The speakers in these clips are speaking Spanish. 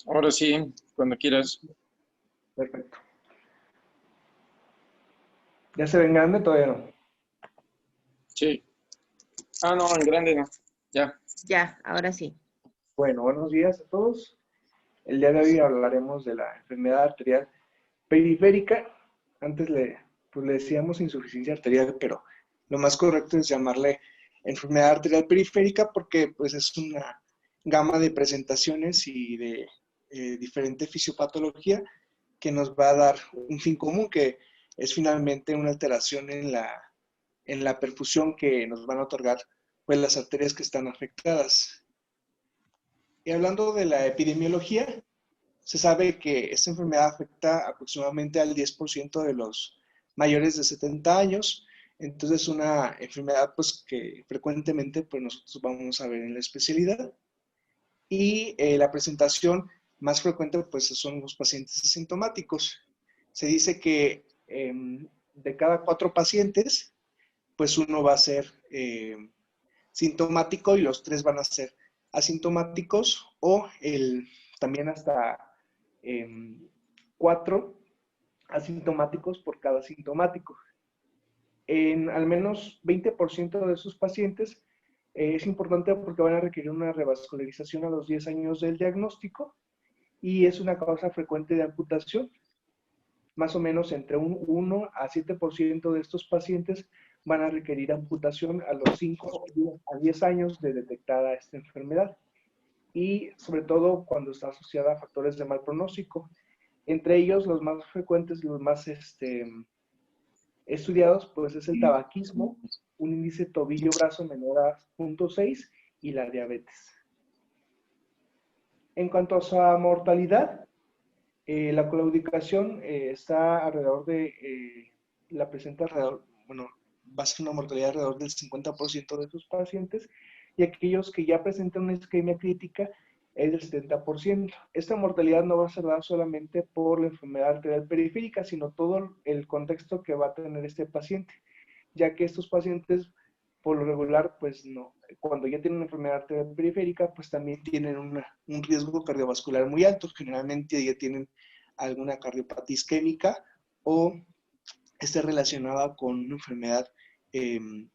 Ahora sí, cuando quieras. Perfecto. ¿Ya se ven grande? Todavía no. Sí. Ah, no, en grande no. Ya. Ya, ahora sí. Bueno, buenos días a todos. El día de hoy hablaremos de la enfermedad arterial periférica. Antes le decíamos insuficiencia arterial, pero lo más correcto es llamarle enfermedad arterial periférica porque pues es una gama de presentaciones y de diferente fisiopatología que nos va a dar un fin común, que es finalmente una alteración en la perfusión que nos van a otorgar pues, las arterias que están afectadas. Y hablando de la epidemiología, se sabe que esta enfermedad afecta aproximadamente al 10% de los mayores de 70 años. Entonces es una enfermedad pues, que frecuentemente pues, nosotros vamos a ver en la especialidad. Y la presentación más frecuente pues, son los pacientes asintomáticos. Se dice que de cada 4 pacientes, pues uno va a ser sintomático y los 3 van a ser asintomáticos o también hasta eh, 4 asintomáticos por cada sintomático. En al menos 20% de esos pacientes es importante porque van a requerir una revascularización a los 10 años del diagnóstico y es una causa frecuente de amputación. Más o menos entre un 1 a 7% de estos pacientes van a requerir amputación a los 5 a 10 años de detectada esta enfermedad y sobre todo cuando está asociada a factores de mal pronóstico. Entre ellos, los más frecuentes, los más estudiados, pues es el tabaquismo, un índice tobillo-brazo menor a 0.6 y la diabetes. En cuanto a su mortalidad, la claudicación está alrededor la presenta alrededor, bueno, va a ser una mortalidad alrededor del 50% de sus pacientes y aquellos que ya presentan una isquemia crítica es del 70%. Esta mortalidad no va a ser dada solamente por la enfermedad arterial periférica, sino todo el contexto que va a tener este paciente, ya que estos pacientes por lo regular, pues no, cuando ya tienen una enfermedad arterial periférica, pues también tienen un riesgo cardiovascular muy alto. Generalmente ya tienen alguna cardiopatía isquémica o esté relacionada con una enfermedad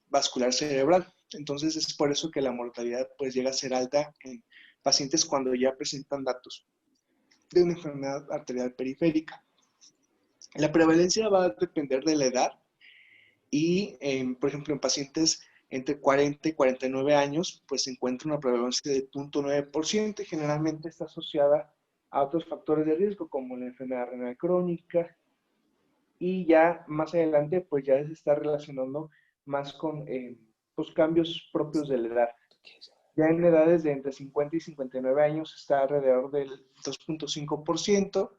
vascular cerebral. Entonces es por eso que la mortalidad pues llega a ser alta en pacientes cuando ya presentan datos de una enfermedad arterial periférica. La prevalencia va a depender de la edad y, por ejemplo, en pacientes entre 40 y 49 años, pues se encuentra una prevalencia de 0.9% y generalmente está asociada a otros factores de riesgo como la enfermedad renal crónica y ya más adelante pues ya se está relacionando más con pues, cambios propios de la edad. Ya en edades de entre 50 y 59 años está alrededor del 2.5%,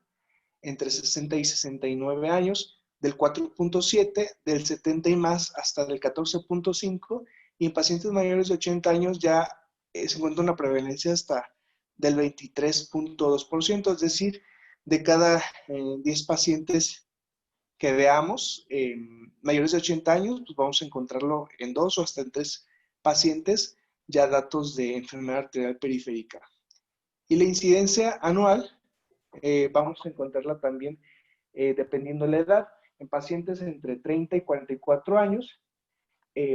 entre 60 y 69 años del 4.7, del 70 y más hasta del 14.5, y en pacientes mayores de 80 años ya se encuentra una prevalencia hasta del 23.2%, es decir, de cada 10 pacientes que veamos mayores de 80 años, pues vamos a encontrarlo en 2 o hasta en 3 pacientes ya datos de enfermedad arterial periférica. Y la incidencia anual vamos a encontrarla también dependiendo de la edad. En pacientes entre 30 y 44 años,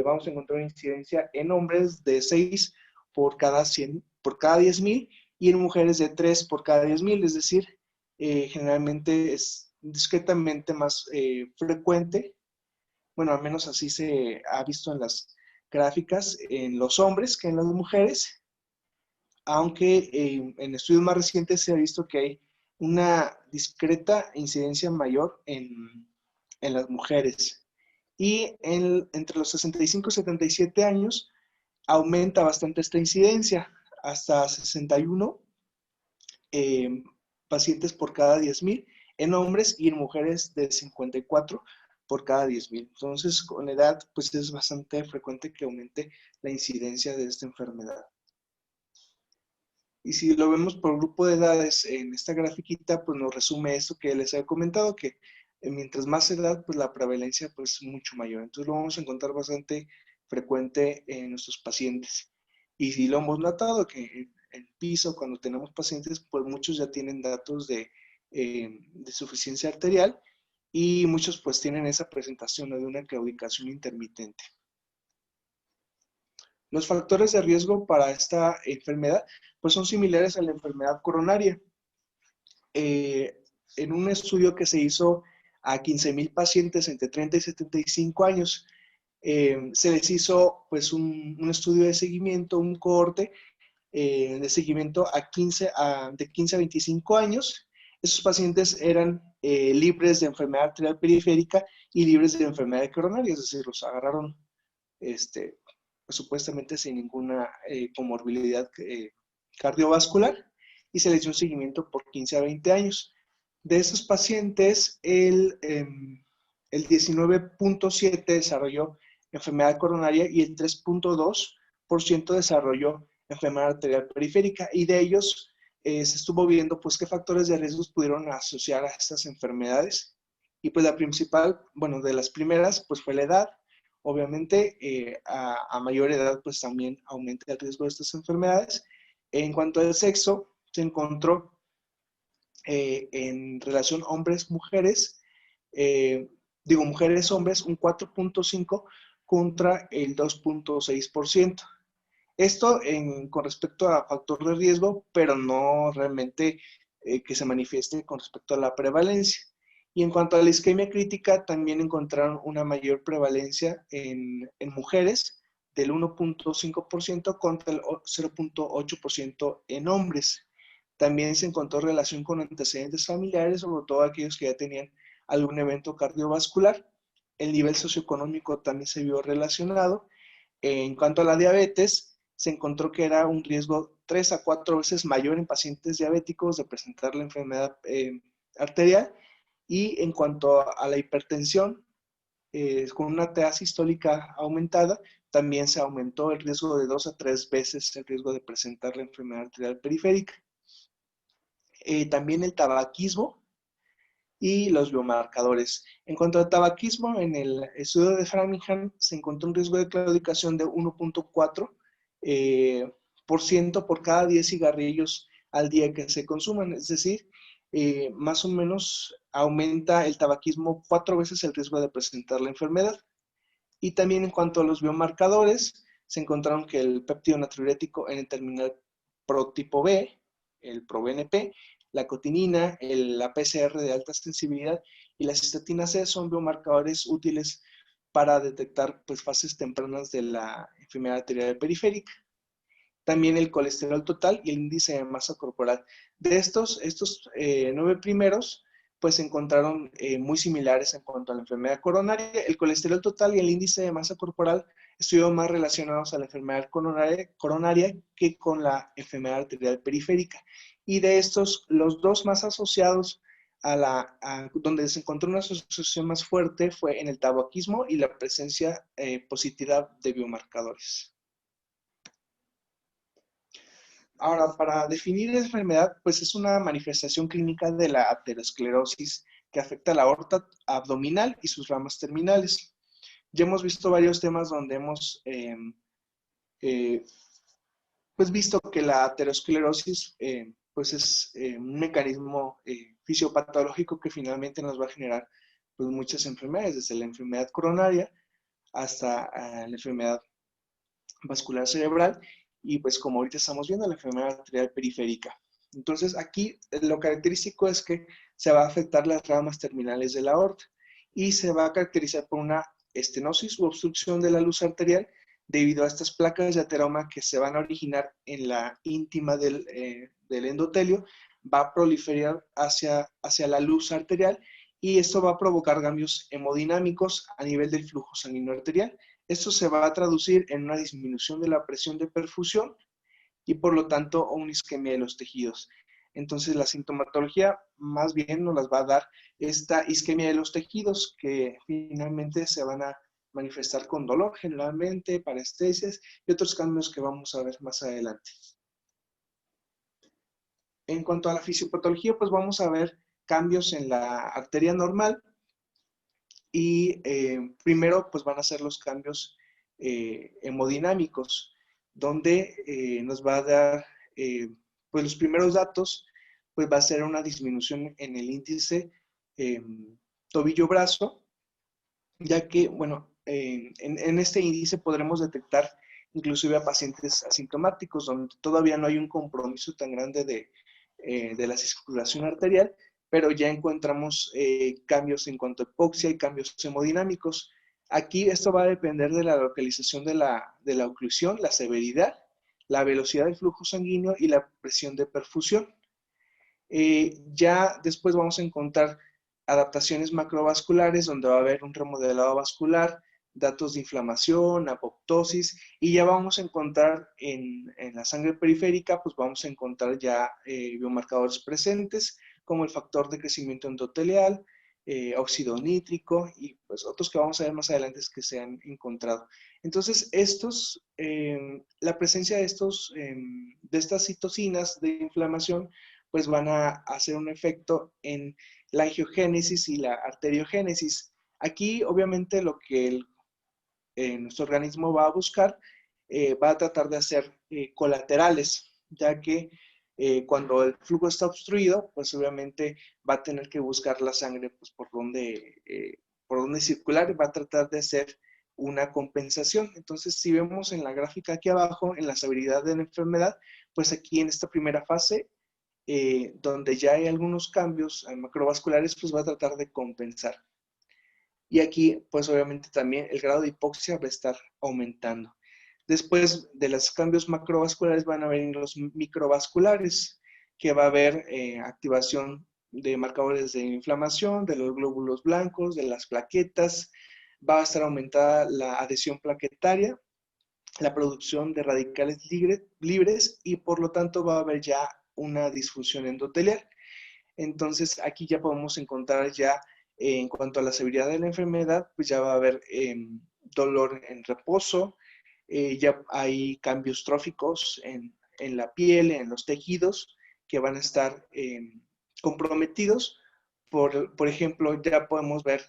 vamos a encontrar una incidencia en hombres de 6 por cada 100, por cada 10,000 y en mujeres de 3 por cada 10,000, es decir, generalmente es discretamente más frecuente, bueno, al menos así se ha visto en las gráficas, en los hombres que en las mujeres, aunque en estudios más recientes se ha visto que hay una discreta incidencia mayor en las mujeres. Y entre los 65 y 77 años aumenta bastante esta incidencia, hasta 61 eh, pacientes por cada 10,000 en hombres y en mujeres de 54 por cada 10,000. Entonces, con edad, pues es bastante frecuente que aumente la incidencia de esta enfermedad. Y si lo vemos por grupo de edades en esta grafiquita, pues nos resume esto que les he comentado, que mientras más edad, pues la prevalencia pues es mucho mayor. Entonces lo vamos a encontrar bastante frecuente en nuestros pacientes. Y si lo hemos notado, que el piso, cuando tenemos pacientes, pues muchos ya tienen datos de suficiencia arterial y muchos pues tienen esa presentación, ¿no?, de una claudicación intermitente. Los factores de riesgo para esta enfermedad pues son similares a la enfermedad coronaria. En un estudio que se hizo a 15,000 pacientes entre 30 y 75 años, se les hizo pues un estudio de seguimiento, un cohorte de seguimiento de 15 a 25 años. Esos pacientes eran libres de enfermedad arterial periférica y libres de enfermedad coronaria, es decir, los agarraron pues, supuestamente sin ninguna comorbilidad cardiovascular y se les dio un seguimiento por 15 a 20 años. De esos pacientes, el 19.7% desarrolló enfermedad coronaria y el 3.2% desarrolló enfermedad arterial periférica, y de ellos se estuvo viendo pues qué factores de riesgo pudieron asociar a estas enfermedades. Y pues la principal, bueno, de las primeras pues fue la edad. Obviamente a mayor edad pues también aumenta el riesgo de estas enfermedades. En cuanto al sexo, se encontró en relación hombres-mujeres, mujeres-hombres, un 4.5 contra el 2.6%. Esto con respecto a factor de riesgo, pero no realmente que se manifieste con respecto a la prevalencia. Y en cuanto a la isquemia crítica, también encontraron una mayor prevalencia en mujeres del 1.5% contra el 0.8% en hombres. También se encontró relación con antecedentes familiares, sobre todo aquellos que ya tenían algún evento cardiovascular. El nivel socioeconómico también se vio relacionado. En cuanto a la diabetes, se encontró que era un riesgo 3 a 4 veces mayor en pacientes diabéticos de presentar la enfermedad arterial. Y en cuanto a la hipertensión, con una TA sistólica aumentada, también se aumentó el riesgo de 2 a 3 veces el riesgo de presentar la enfermedad arterial periférica. También el tabaquismo y los biomarcadores. En cuanto al tabaquismo, en el estudio de Framingham se encontró un riesgo de claudicación de 1.4% por cada 10 cigarrillos al día que se consuman. Es decir, más o menos aumenta el tabaquismo 4 veces el riesgo de presentar la enfermedad. Y también en cuanto a los biomarcadores, se encontraron que el péptido natriurético en el terminal protipo B, el ProBNP, la cotinina, la PCR de alta sensibilidad y la cistatina C son biomarcadores útiles para detectar pues, fases tempranas de la enfermedad arterial periférica. También el colesterol total y el índice de masa corporal. De estos 9 primeros, pues se encontraron muy similares en cuanto a la enfermedad coronaria. El colesterol total y el índice de masa corporal estuvieron más relacionados a la enfermedad coronaria que con la enfermedad arterial periférica. Y de estos, los dos más asociados donde se encontró una asociación más fuerte fue en el tabaquismo y la presencia positiva de biomarcadores. Ahora, para definir la enfermedad, pues es una manifestación clínica de la aterosclerosis que afecta a la aorta abdominal y sus ramas terminales. Ya hemos visto varios temas donde hemos pues visto que la aterosclerosis pues es un mecanismo fisiopatológico que finalmente nos va a generar pues, muchas enfermedades, desde la enfermedad coronaria hasta la enfermedad vascular cerebral y pues como ahorita estamos viendo la enfermedad arterial periférica. Entonces aquí lo característico es que se va a afectar las ramas terminales de la aorta y se va a caracterizar por una estenosis u obstrucción de la luz arterial debido a estas placas de ateroma que se van a originar en la íntima del endotelio, va a proliferar hacia la luz arterial y esto va a provocar cambios hemodinámicos a nivel del flujo sanguíneo arterial. Esto se va a traducir en una disminución de la presión de perfusión y por lo tanto una isquemia de los tejidos. Entonces la sintomatología más bien nos las va a dar esta isquemia de los tejidos que finalmente se van a manifestar con dolor generalmente, parestesias y otros cambios que vamos a ver más adelante. En cuanto a la fisiopatología, pues vamos a ver cambios en la arteria normal. Y primero, pues van a ser los cambios hemodinámicos, donde nos va a dar pues los primeros datos, pues va a ser una disminución en el índice tobillo-brazo, ya que, bueno, en este índice podremos detectar inclusive a pacientes asintomáticos, donde todavía no hay un compromiso tan grande de la circulación arterial, pero ya encontramos cambios en cuanto a hipoxia y cambios hemodinámicos. Aquí esto va a depender de la localización de la oclusión, la severidad, la velocidad del flujo sanguíneo y la presión de perfusión. Ya después vamos a encontrar adaptaciones macrovasculares donde va a haber un remodelado vascular, datos de inflamación, apoptosis, y ya vamos a encontrar en la sangre periférica, pues vamos a encontrar ya biomarcadores presentes, como el factor de crecimiento endotelial, óxido nítrico y pues otros que vamos a ver más adelante que se han encontrado. Entonces, la presencia de estas citocinas de inflamación, pues van a hacer un efecto en la angiogénesis y la arteriogénesis. Aquí, obviamente, lo que nuestro organismo va a buscar, va a tratar de hacer colaterales, ya que cuando el flujo está obstruido, pues obviamente va a tener que buscar la sangre pues, por donde circular y va a tratar de hacer una compensación. Entonces, si vemos en la gráfica aquí abajo, en la severidad de la enfermedad, pues aquí en esta primera fase, donde ya hay algunos cambios macrovasculares, pues va a tratar de compensar. Y aquí, pues obviamente también el grado de hipoxia va a estar aumentando. Después de los cambios macrovasculares van a venir los microvasculares, que va a haber activación de marcadores de inflamación, de los glóbulos blancos, de las plaquetas, va a estar aumentada la adhesión plaquetaria, la producción de radicales libres y por lo tanto va a haber ya una disfunción endotelial. Entonces aquí ya podemos encontrar ya en cuanto a la severidad de la enfermedad, pues ya va a haber dolor en reposo, ya hay cambios tróficos en la piel, en los tejidos que van a estar comprometidos. Por ejemplo, ya podemos ver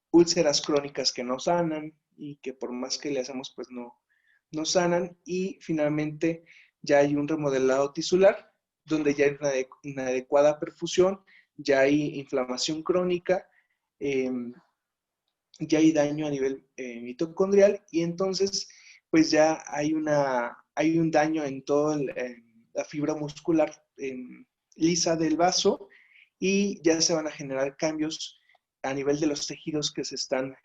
úlceras crónicas que no sanan y que por más que le hacemos, pues no sanan. Y finalmente ya hay un remodelado tisular, donde ya hay una inadecuada perfusión, ya hay inflamación crónica, ya hay daño a nivel mitocondrial y entonces pues ya hay un daño en toda la fibra muscular lisa del vaso y ya se van a generar cambios a nivel de los tejidos que se están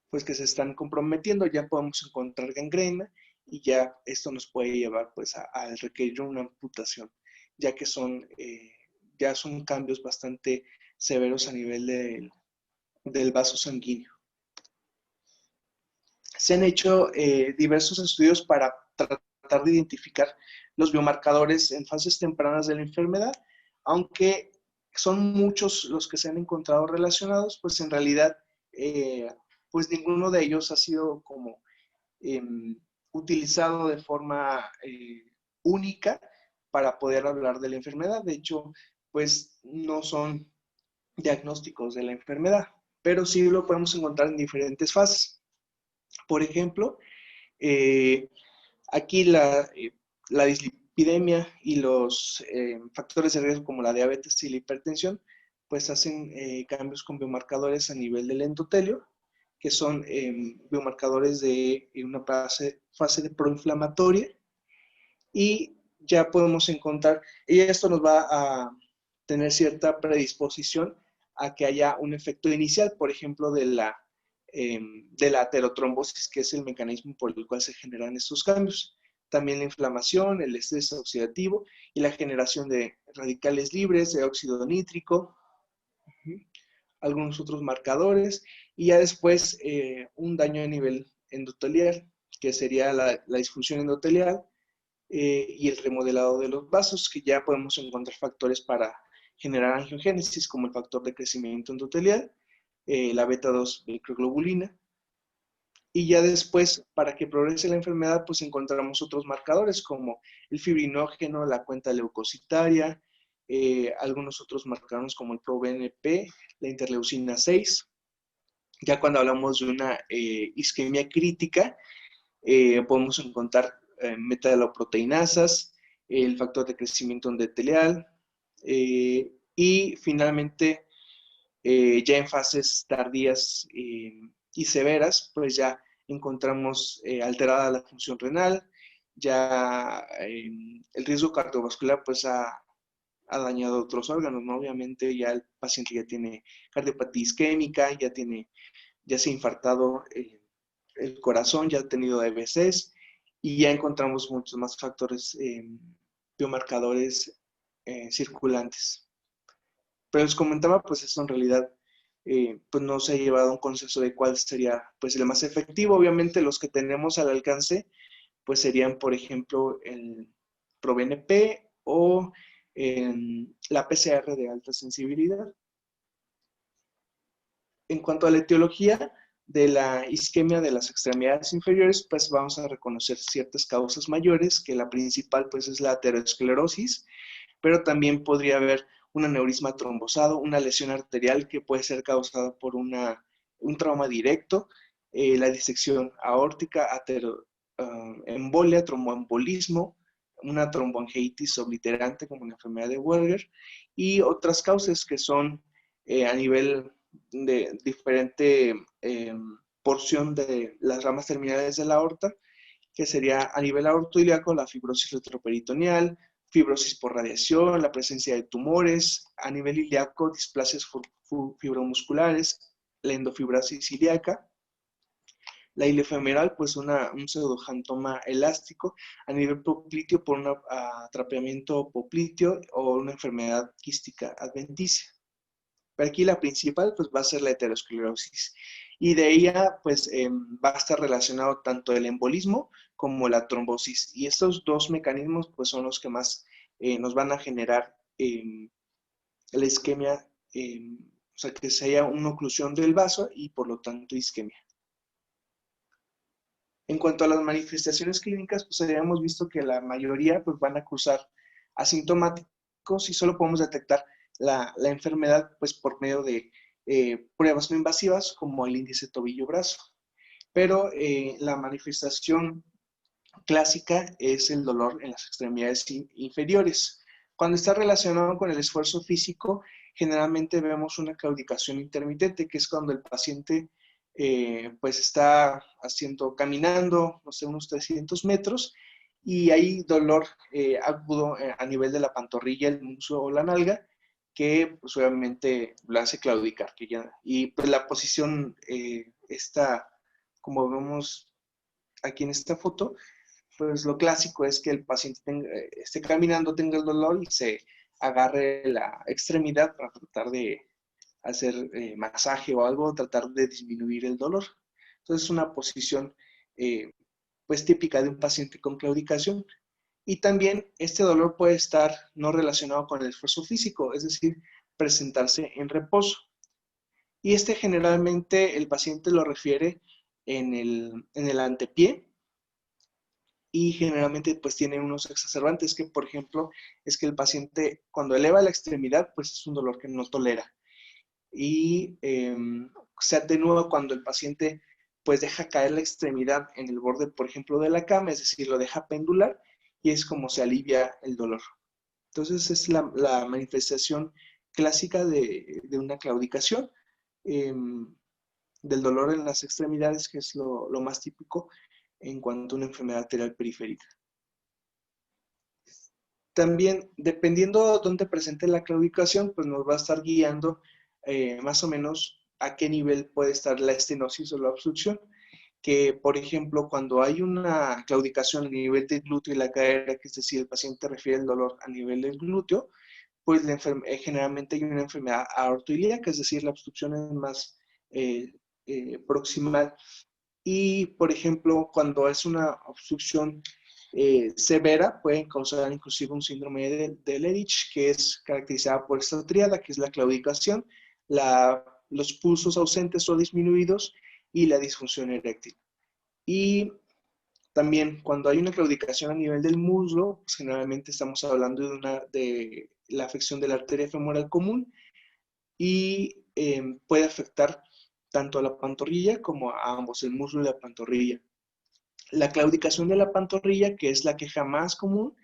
pues que se están comprometiendo. Ya podemos encontrar gangrena y ya esto nos puede llevar pues a requerir una amputación, ya que ya son cambios bastante severos a nivel del vaso sanguíneo. Se han hecho diversos estudios para tratar de identificar los biomarcadores en fases tempranas de la enfermedad, aunque son muchos los que se han encontrado relacionados, pues en realidad pues ninguno de ellos ha sido como utilizado de forma única para poder hablar de la enfermedad. De hecho, pues no son diagnósticos de la enfermedad, pero sí lo podemos encontrar en diferentes fases. Por ejemplo, aquí la dislipidemia y los factores de riesgo como la diabetes y la hipertensión, pues hacen cambios con biomarcadores a nivel del endotelio, que son biomarcadores de una fase de proinflamatoria, y ya podemos encontrar, y esto nos va a tener cierta predisposición a que haya un efecto inicial, por ejemplo, de la aterotrombosis, que es el mecanismo por el cual se generan estos cambios. También la inflamación, el estrés oxidativo y la generación de radicales libres, de óxido nítrico, algunos otros marcadores, y ya después un daño a nivel endotelial, que sería la disfunción endotelial, y el remodelado de los vasos, que ya podemos encontrar factores para generar angiogénesis, como el factor de crecimiento endotelial, la beta-2 microglobulina. Y ya después, para que progrese la enfermedad, pues encontramos otros marcadores como el fibrinógeno, la cuenta leucocitaria, algunos otros marcadores como el ProBNP, la interleucina 6. Ya cuando hablamos de una isquemia crítica, podemos encontrar metaloproteinasas, el factor de crecimiento endotelial, y finalmente, ya en fases tardías y severas, pues ya encontramos alterada la función renal, ya el riesgo cardiovascular pues ha dañado otros órganos, ¿no? Obviamente ya el paciente ya tiene cardiopatía isquémica, ya se ha infartado el corazón, ya ha tenido AVCs y ya encontramos muchos más factores biomarcadores circulantes. Pero les comentaba, pues eso en realidad pues no se ha llevado a un consenso de cuál sería pues el más efectivo. Obviamente los que tenemos al alcance pues serían, por ejemplo, el ProBNP o la PCR de alta sensibilidad. En cuanto a la etiología de la isquemia de las extremidades inferiores, pues vamos a reconocer ciertas causas mayores, que la principal pues es la aterosclerosis, pero también podría haber un aneurisma trombosado, una lesión arterial que puede ser causada por un trauma directo, la disección aórtica, embolia, tromboembolismo, una tromboangiitis obliterante como la enfermedad de Weber, y otras causas que son a nivel de diferente porción de las ramas terminales de la aorta, que sería a nivel aortoilíaco la fibrosis retroperitoneal, fibrosis por radiación, la presencia de tumores, a nivel ilíaco displasias fibromusculares, la endofibrosis ilíaca, la iliofemoral, pues un pseudojantoma elástico, a nivel popliteo por un atrapamiento popliteo o una enfermedad quística adventicia. Pero aquí la principal pues va a ser la aterosclerosis. Y de ella pues va a estar relacionado tanto el embolismo como la trombosis. Y estos dos mecanismos pues son los que más nos van a generar la isquemia, o sea que se haya una oclusión del vaso y por lo tanto isquemia. En cuanto a las manifestaciones clínicas, pues habíamos visto que la mayoría pues van a cursar asintomáticos y solo podemos detectar la enfermedad pues por medio de pruebas no invasivas como el índice tobillo-brazo. Pero la manifestación clásica es el dolor en las extremidades inferiores. Cuando está relacionado con el esfuerzo físico, generalmente vemos una claudicación intermitente, que es cuando el paciente pues está caminando, no sé, unos 300 metros, y hay dolor agudo a nivel de la pantorrilla, el muslo o la nalga, que pues obviamente lo hace claudicar. Y pues la posición está, como vemos aquí en esta foto, pues lo clásico es que el paciente esté caminando, tenga el dolor y se agarre la extremidad para tratar de hacer masaje o algo, tratar de disminuir el dolor. Entonces es una posición pues típica de un paciente con claudicación. Y también este dolor puede estar no relacionado con el esfuerzo físico, es decir, presentarse en reposo. Y este generalmente el paciente lo refiere en el antepié, y generalmente pues tiene unos exacerbantes que, por ejemplo, es que el paciente cuando eleva la extremidad pues es un dolor que no tolera y se atenúa cuando el paciente pues deja caer la extremidad en el borde, por ejemplo, de la cama, es decir, lo deja pendular y es como se alivia el dolor. Entonces es la manifestación clásica de una claudicación, del dolor en las extremidades, que es lo más típico en cuanto a una enfermedad arterial periférica. También, dependiendo de dónde presente la claudicación, pues nos va a estar guiando más o menos a qué nivel puede estar la estenosis o la obstrucción. Que, por ejemplo, cuando hay una claudicación a nivel del glúteo y la cadera, que es decir, el paciente refiere el dolor a nivel del glúteo, pues generalmente hay una enfermedad aortoilíaca, es decir, la obstrucción es más proximal. Y, por ejemplo, cuando es una obstrucción severa, pueden causar inclusive un síndrome de Leriche, que es caracterizada por esta triada, que es la claudicación, los pulsos ausentes o disminuidos y la disfunción eréctil. Y también cuando hay una claudicación a nivel del muslo, pues generalmente estamos hablando de la afección de la arteria femoral común y puede afectar tanto a la pantorrilla como a ambos, el muslo y la pantorrilla. La claudicación de la pantorrilla, que es la queja más común,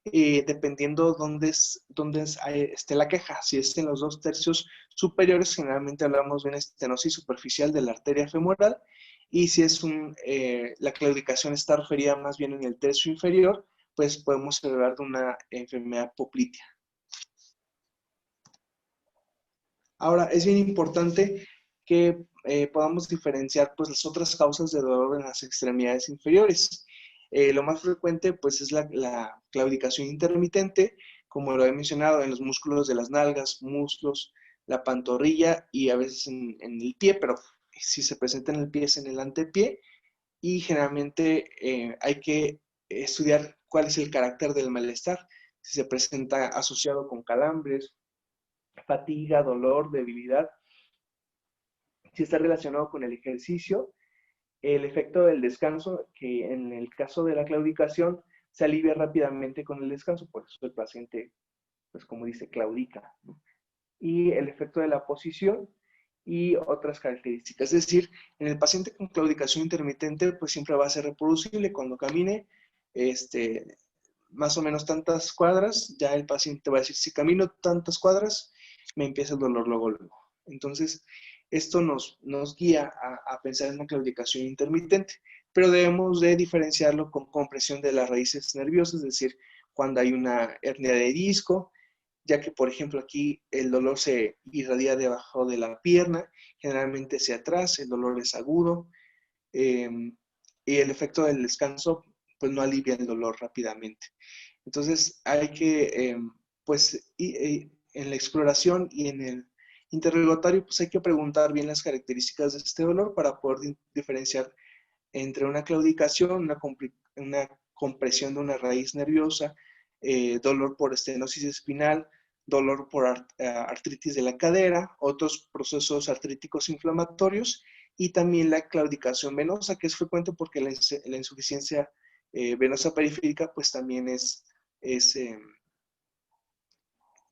dependiendo dónde esté la queja. Si es en los 2/3 superiores, generalmente hablamos de una estenosis superficial de la arteria femoral, y si es la claudicación está referida más bien en el tercio inferior, pues podemos hablar de una enfermedad poplitea. Ahora, es bien importante que podamos diferenciar pues, las otras causas de dolor en las extremidades inferiores. Lo más frecuente pues, es la claudicación intermitente, como lo he mencionado, en los músculos de las nalgas, muslos, la pantorrilla y a veces en el pie, pero si se presenta en el pie es en el antepié, y generalmente hay que estudiar cuál es el carácter del malestar, si se presenta asociado con calambres, fatiga, dolor, debilidad, si está relacionado con el ejercicio, el efecto del descanso, que en el caso de la claudicación se alivia rápidamente con el descanso, por eso el paciente, pues como dice, claudica, ¿no? Y el efecto de la posición y otras características. Es decir, en el paciente con claudicación intermitente, pues siempre va a ser reproducible. Cuando camine, más o menos tantas cuadras, ya el paciente va a decir, si camino tantas cuadras, me empieza el dolor luego. Entonces, esto nos guía a pensar en una claudicación intermitente, pero debemos de diferenciarlo con compresión de las raíces nerviosas, es decir, cuando hay una hernia de disco, ya que, por ejemplo, aquí el dolor se irradia debajo de la pierna, generalmente hacia atrás, el dolor es agudo, y el efecto del descanso, pues no alivia el dolor rápidamente. Entonces, hay que, pues, en la exploración y en el interrogatorio, pues hay que preguntar bien las características de este dolor para poder diferenciar entre una claudicación, una compresión de una raíz nerviosa, dolor por estenosis espinal, dolor por artritis de la cadera, otros procesos artríticos inflamatorios, y también la claudicación venosa, que es frecuente porque la insuficiencia venosa periférica pues también es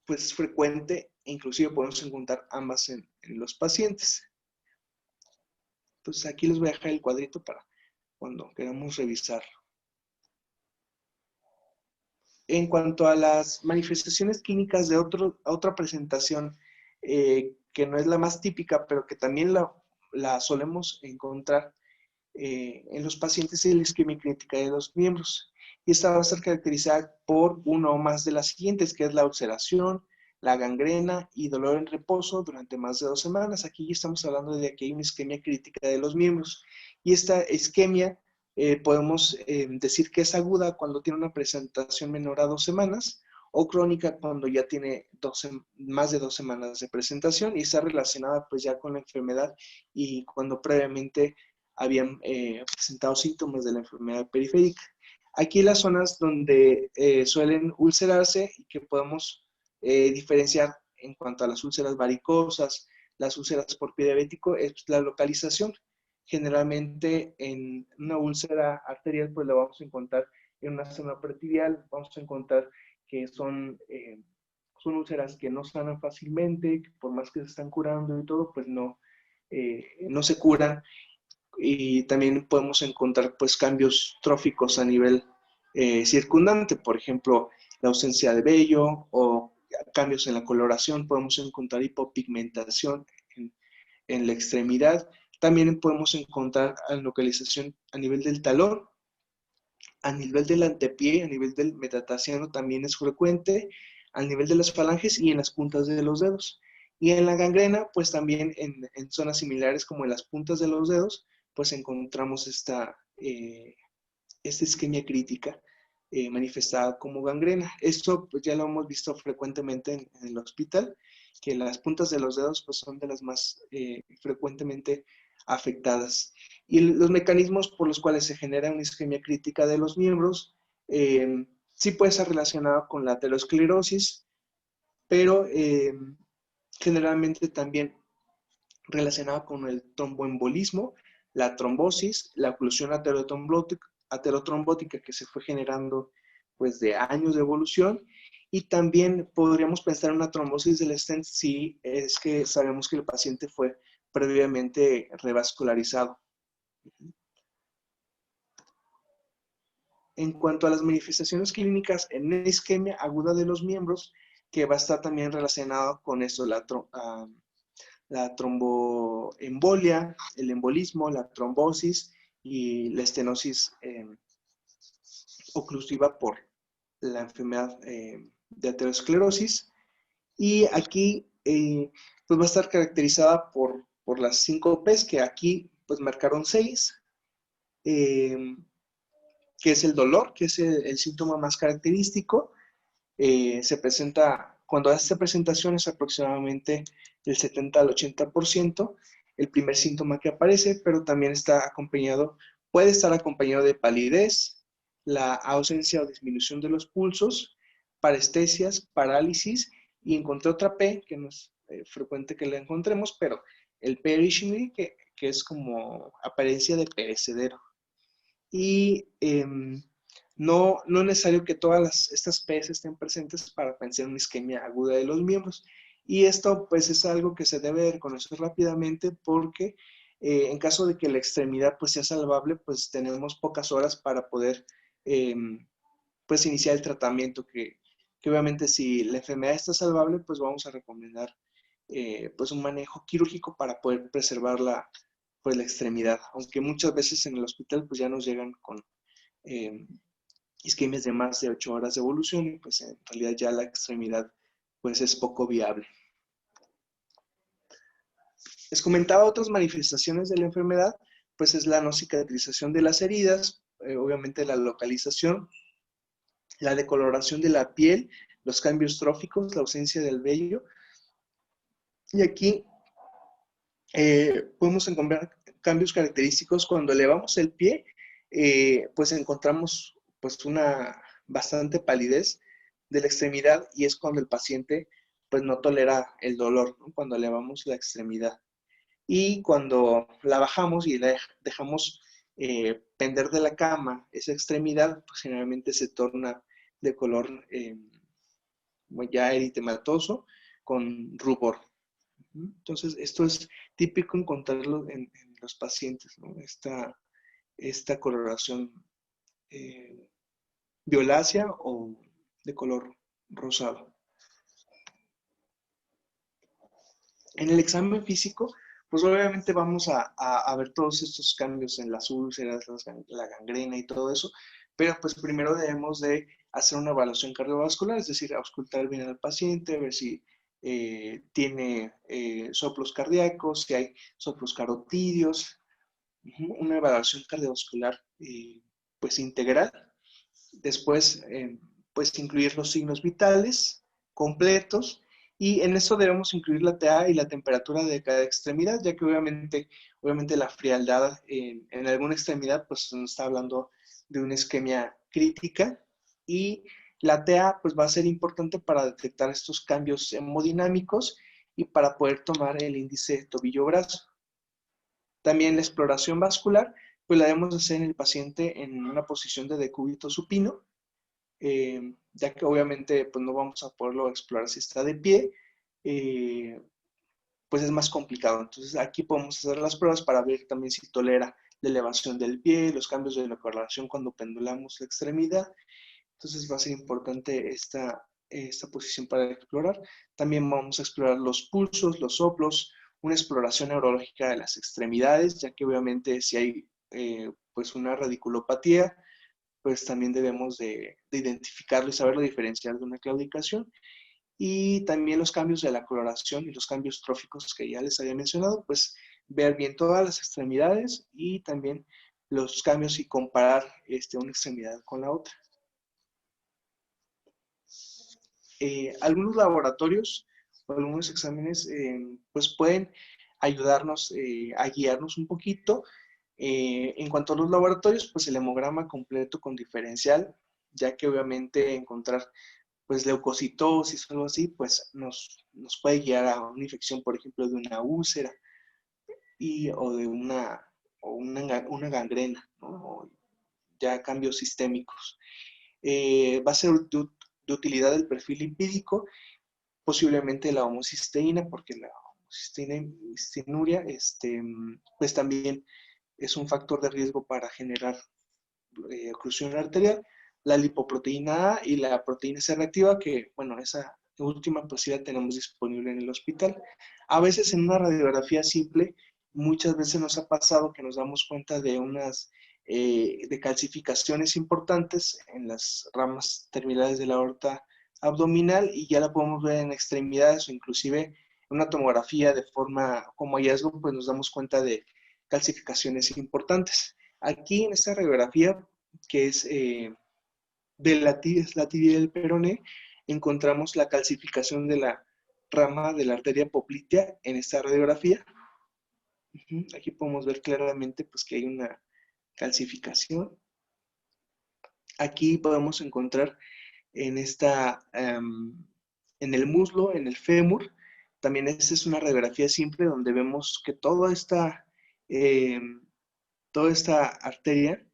pues frecuente, e inclusive podemos encontrar ambas en los pacientes. Entonces aquí les voy a dejar el cuadrito para cuando queramos revisar. En cuanto a las manifestaciones clínicas de otra presentación que no es la más típica, pero que también la solemos encontrar en los pacientes, es la isquemia crítica de los miembros. Y esta va a ser caracterizada por una o más de las siguientes, que es la ulceración, la gangrena y dolor en reposo durante más de 2 semanas. Aquí ya estamos hablando de que hay una isquemia crítica de los miembros. Y esta isquemia podemos decir que es aguda cuando tiene una presentación menor a 2 semanas, o crónica cuando ya tiene más de 2 semanas de presentación y está relacionada pues ya con la enfermedad y cuando previamente habían presentado síntomas de la enfermedad periférica. Aquí las zonas donde suelen ulcerarse y que podemos diferenciar en cuanto a las úlceras varicosas, las úlceras por pie diabético, es la localización. Generalmente en una úlcera arterial pues la vamos a encontrar en una zona pretibial, vamos a encontrar que son úlceras que no sanan fácilmente, que por más que se están curando y todo, pues no se curan, y también podemos encontrar pues cambios tróficos a nivel circundante, por ejemplo, la ausencia de vello o cambios en la coloración, podemos encontrar hipopigmentación en la extremidad, también podemos encontrar localización a nivel del talón, a nivel del antepié, a nivel del metatarsiano también es frecuente, al nivel de las falanges y en las puntas de los dedos. Y en la gangrena, pues también en zonas similares como en las puntas de los dedos, pues encontramos esta isquemia crítica manifestada como gangrena. Esto pues ya lo hemos visto frecuentemente en el hospital, que las puntas de los dedos pues son de las más frecuentemente afectadas. Y los mecanismos por los cuales se genera una isquemia crítica de los miembros sí puede ser relacionado con la aterosclerosis, pero generalmente también relacionado con el tromboembolismo, la trombosis, la oclusión aterotrombótica que se fue generando pues de años de evolución, y también podríamos pensar en una trombosis del stent si es que sabemos que el paciente fue previamente revascularizado. En cuanto a las manifestaciones clínicas en isquemia aguda de los miembros, que va a estar también relacionado con esto, la tromboembolia, el embolismo, la trombosis y la estenosis oclusiva por la enfermedad de aterosclerosis. Y aquí pues va a estar caracterizada por las 5 P's, que aquí pues marcaron 6, que es el dolor, que es el síntoma más característico. Se presenta, cuando hace presentación es aproximadamente del 70 al 80%, el primer síntoma que aparece, pero también está acompañado, puede estar acompañado de palidez, la ausencia o disminución de los pulsos, parestesias, parálisis, y encontré otra P, que no es frecuente que la encontremos, pero el perishing, que es como apariencia de perecedero. Y no es necesario que todas estas P's estén presentes para pensar en una isquemia aguda de los miembros. Y esto pues es algo que se debe reconocer rápidamente porque en caso de que la extremidad pues sea salvable, pues tenemos pocas horas para poder pues iniciar el tratamiento, que obviamente si la enfermedad está salvable, pues vamos a recomendar pues un manejo quirúrgico para poder preservar pues la extremidad, aunque muchas veces en el hospital pues ya nos llegan con isquemias de más de 8 horas de evolución y pues en realidad ya la extremidad pues es poco viable. Les comentaba otras manifestaciones de la enfermedad, pues es la no cicatrización de las heridas, obviamente la localización, la decoloración de la piel, los cambios tróficos, la ausencia del vello. Y aquí podemos encontrar cambios característicos cuando elevamos el pie, pues encontramos pues una bastante palidez de la extremidad y es cuando el paciente pues no tolera el dolor, ¿no? Cuando elevamos la extremidad. Y cuando la bajamos y la dejamos pender de la cama, esa extremidad pues generalmente se torna de color ya eritematoso con rubor. Entonces, esto es típico encontrarlo en los pacientes, ¿no? Esta coloración violácea o de color rosado. En el examen físico, pues obviamente vamos a ver todos estos cambios en las úlceras, la gangrena y todo eso, pero pues primero debemos de hacer una evaluación cardiovascular, es decir, auscultar bien al paciente, ver si tiene soplos cardíacos, si hay soplos carotidios, una evaluación cardiovascular pues integral. Después, pues incluir los signos vitales completos y en eso debemos incluir la TA y la temperatura de cada extremidad, ya que obviamente la frialdad en alguna extremidad pues nos está hablando de una isquemia crítica y la TA pues va a ser importante para detectar estos cambios hemodinámicos y para poder tomar el índice tobillo-brazo. También la exploración vascular, pues la debemos hacer en el paciente en una posición de decúbito supino, ya que obviamente pues no vamos a poderlo explorar si está de pie, pues es más complicado. Entonces aquí podemos hacer las pruebas para ver también si tolera la elevación del pie, los cambios de localización cuando pendulamos la extremidad. Entonces va a ser importante esta posición para explorar. También vamos a explorar los pulsos, los soplos, una exploración neurológica de las extremidades, ya que obviamente si hay pues una radiculopatía, pues también debemos de identificarlo y saberlo diferenciar de una claudicación. Y también los cambios de la coloración y los cambios tróficos que ya les había mencionado, pues ver bien todas las extremidades y también los cambios y comparar una extremidad con la otra. Algunos laboratorios o algunos exámenes pues pueden ayudarnos a guiarnos un poquito. En cuanto a los laboratorios, pues el hemograma completo con diferencial, ya que obviamente encontrar pues leucocitosis o algo así, pues nos puede guiar a una infección, por ejemplo, de una úlcera o de una gangrena, ¿no? O ya cambios sistémicos. Va a ser de utilidad el perfil lipídico, posiblemente la homocisteína, porque la homocistinuria pues también es un factor de riesgo para generar oclusión arterial, la lipoproteína A y la proteína C reactiva, que, bueno, esa última pues sí la tenemos disponible en el hospital. A veces en una radiografía simple, muchas veces nos ha pasado que nos damos cuenta de unas de calcificaciones importantes en las ramas terminales de la aorta abdominal y ya la podemos ver en extremidades o inclusive en una tomografía de forma como hallazgo, pues nos damos cuenta de calcificaciones importantes. Aquí en esta radiografía, que es de la tibia del peroné, encontramos la calcificación de la rama de la arteria poplitea en esta radiografía. Aquí podemos ver claramente pues, que hay una calcificación. Aquí podemos encontrar en en el muslo, en el fémur. También esta es una radiografía simple donde vemos que toda esta arteria,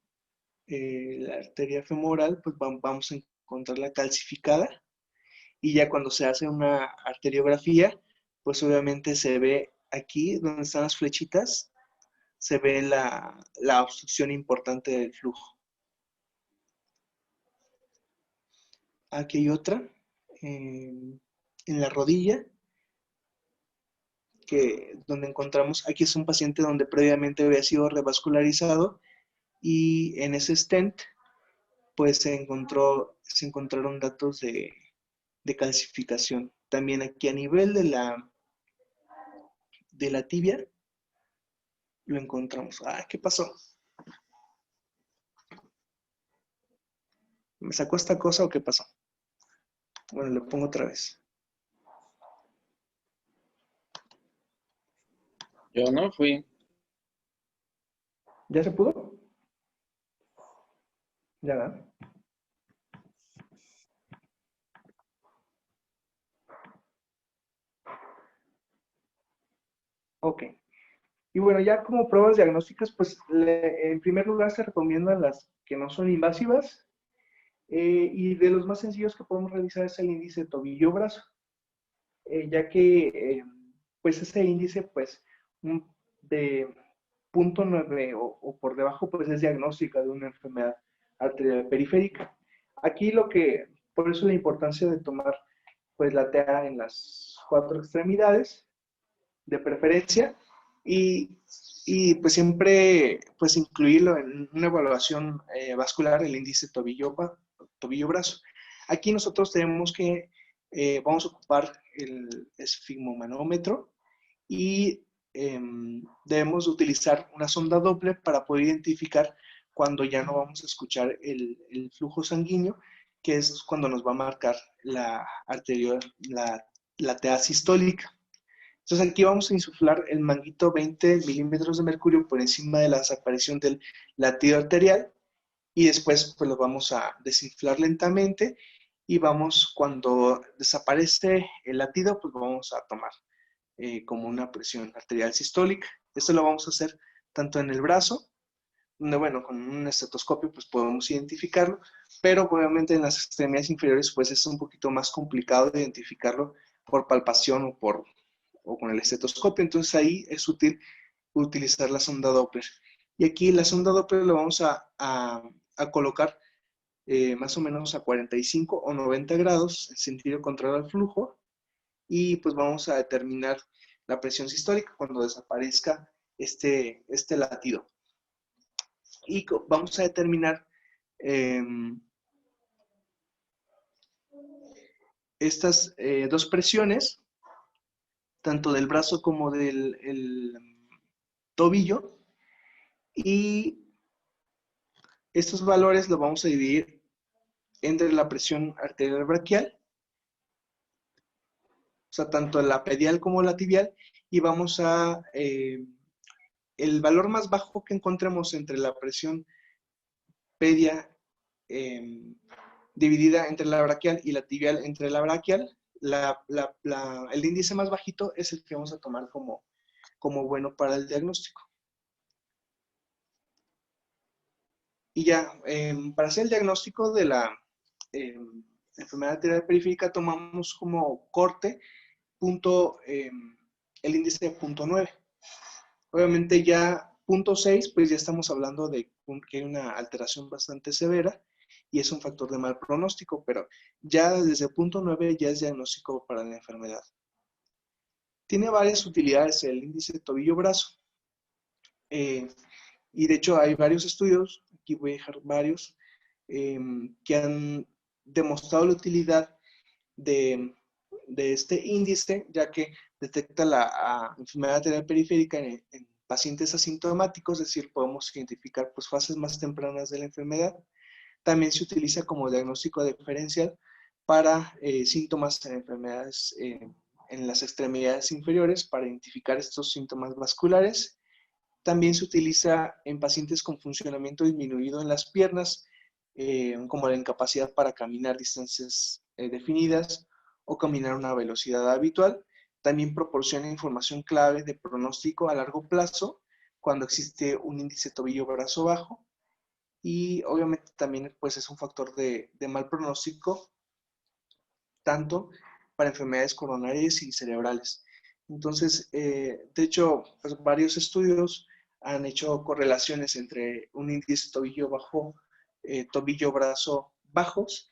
la arteria femoral, pues vamos a encontrarla calcificada. Y ya cuando se hace una arteriografía, pues obviamente se ve aquí donde están las flechitas, se ve la obstrucción importante del flujo. Aquí hay otra, en la rodilla, donde encontramos, aquí es un paciente donde previamente había sido revascularizado y en ese stent pues se encontraron datos de calcificación. También aquí a nivel de la tibia lo encontramos. ¿Qué pasó? ¿Me sacó esta cosa o qué pasó? Bueno, lo pongo otra vez. Yo no fui. ¿Ya se pudo? Ya, ¿verdad? Ok. Y bueno, ya como pruebas diagnósticas, pues en primer lugar se recomiendan las que no son invasivas y de los más sencillos que podemos realizar es el índice tobillo-brazo, ya que pues ese índice pues de 0.9 o por debajo pues es diagnóstica de una enfermedad arterial periférica. Aquí por eso la importancia de tomar pues la TA en las 4 extremidades de preferencia y pues siempre pues incluirlo en una evaluación vascular, el índice tobillo-brazo. Aquí nosotros tenemos que, vamos a ocupar el esfigmomanómetro y debemos utilizar una sonda Doppler para poder identificar cuando ya no vamos a escuchar el flujo sanguíneo, que es cuando nos va a marcar la TA sistólica. Entonces aquí vamos a insuflar el manguito 20 milímetros de mercurio por encima de la desaparición del latido arterial y después pues lo vamos a desinflar lentamente y cuando desaparece el latido, pues vamos a tomar como una presión arterial sistólica. Esto lo vamos a hacer tanto en el brazo, donde bueno, con un estetoscopio pues podemos identificarlo, pero obviamente en las extremidades inferiores pues es un poquito más complicado de identificarlo por palpación o con el estetoscopio, entonces ahí es útil utilizar la sonda Doppler. Y aquí la sonda Doppler lo vamos a colocar más o menos a 45 o 90 grados en sentido contrario al flujo y pues vamos a determinar la presión sistólica cuando desaparezca este latido. Y vamos a determinar estas dos presiones, tanto del brazo como del tobillo, y estos valores los vamos a dividir entre la presión arterial braquial, o sea, tanto la pedial como la tibial, y vamos el valor más bajo que encontremos entre la presión pedia dividida entre la braquial y la tibial entre la braquial, el índice más bajito es el que vamos a tomar como bueno para el diagnóstico. Y ya, para hacer el diagnóstico de la enfermedad arterial periférica, tomamos como corte el índice de 0.9. Obviamente ya punto 6, pues ya estamos hablando de que hay una alteración bastante severa y es un factor de mal pronóstico, pero ya desde el punto 9 ya es diagnóstico para la enfermedad. Tiene varias utilidades el índice tobillo-brazo. Y de hecho hay varios estudios, aquí voy a dejar varios, que han demostrado la utilidad de este índice, ya que detecta la enfermedad arterial periférica en pacientes asintomáticos, es decir, podemos identificar pues, fases más tempranas de la enfermedad. También se utiliza como diagnóstico diferencial para síntomas en enfermedades en las extremidades inferiores, para identificar estos síntomas vasculares. También se utiliza en pacientes con funcionamiento disminuido en las piernas, como la incapacidad para caminar distancias definidas o caminar a una velocidad habitual. También proporciona información clave de pronóstico a largo plazo cuando existe un índice tobillo-brazo bajo. Y obviamente también pues, es un factor de mal pronóstico, tanto para enfermedades coronarias y cerebrales. Entonces, de hecho, pues, varios estudios han hecho correlaciones entre un índice tobillo bajo, tobillo-brazo bajos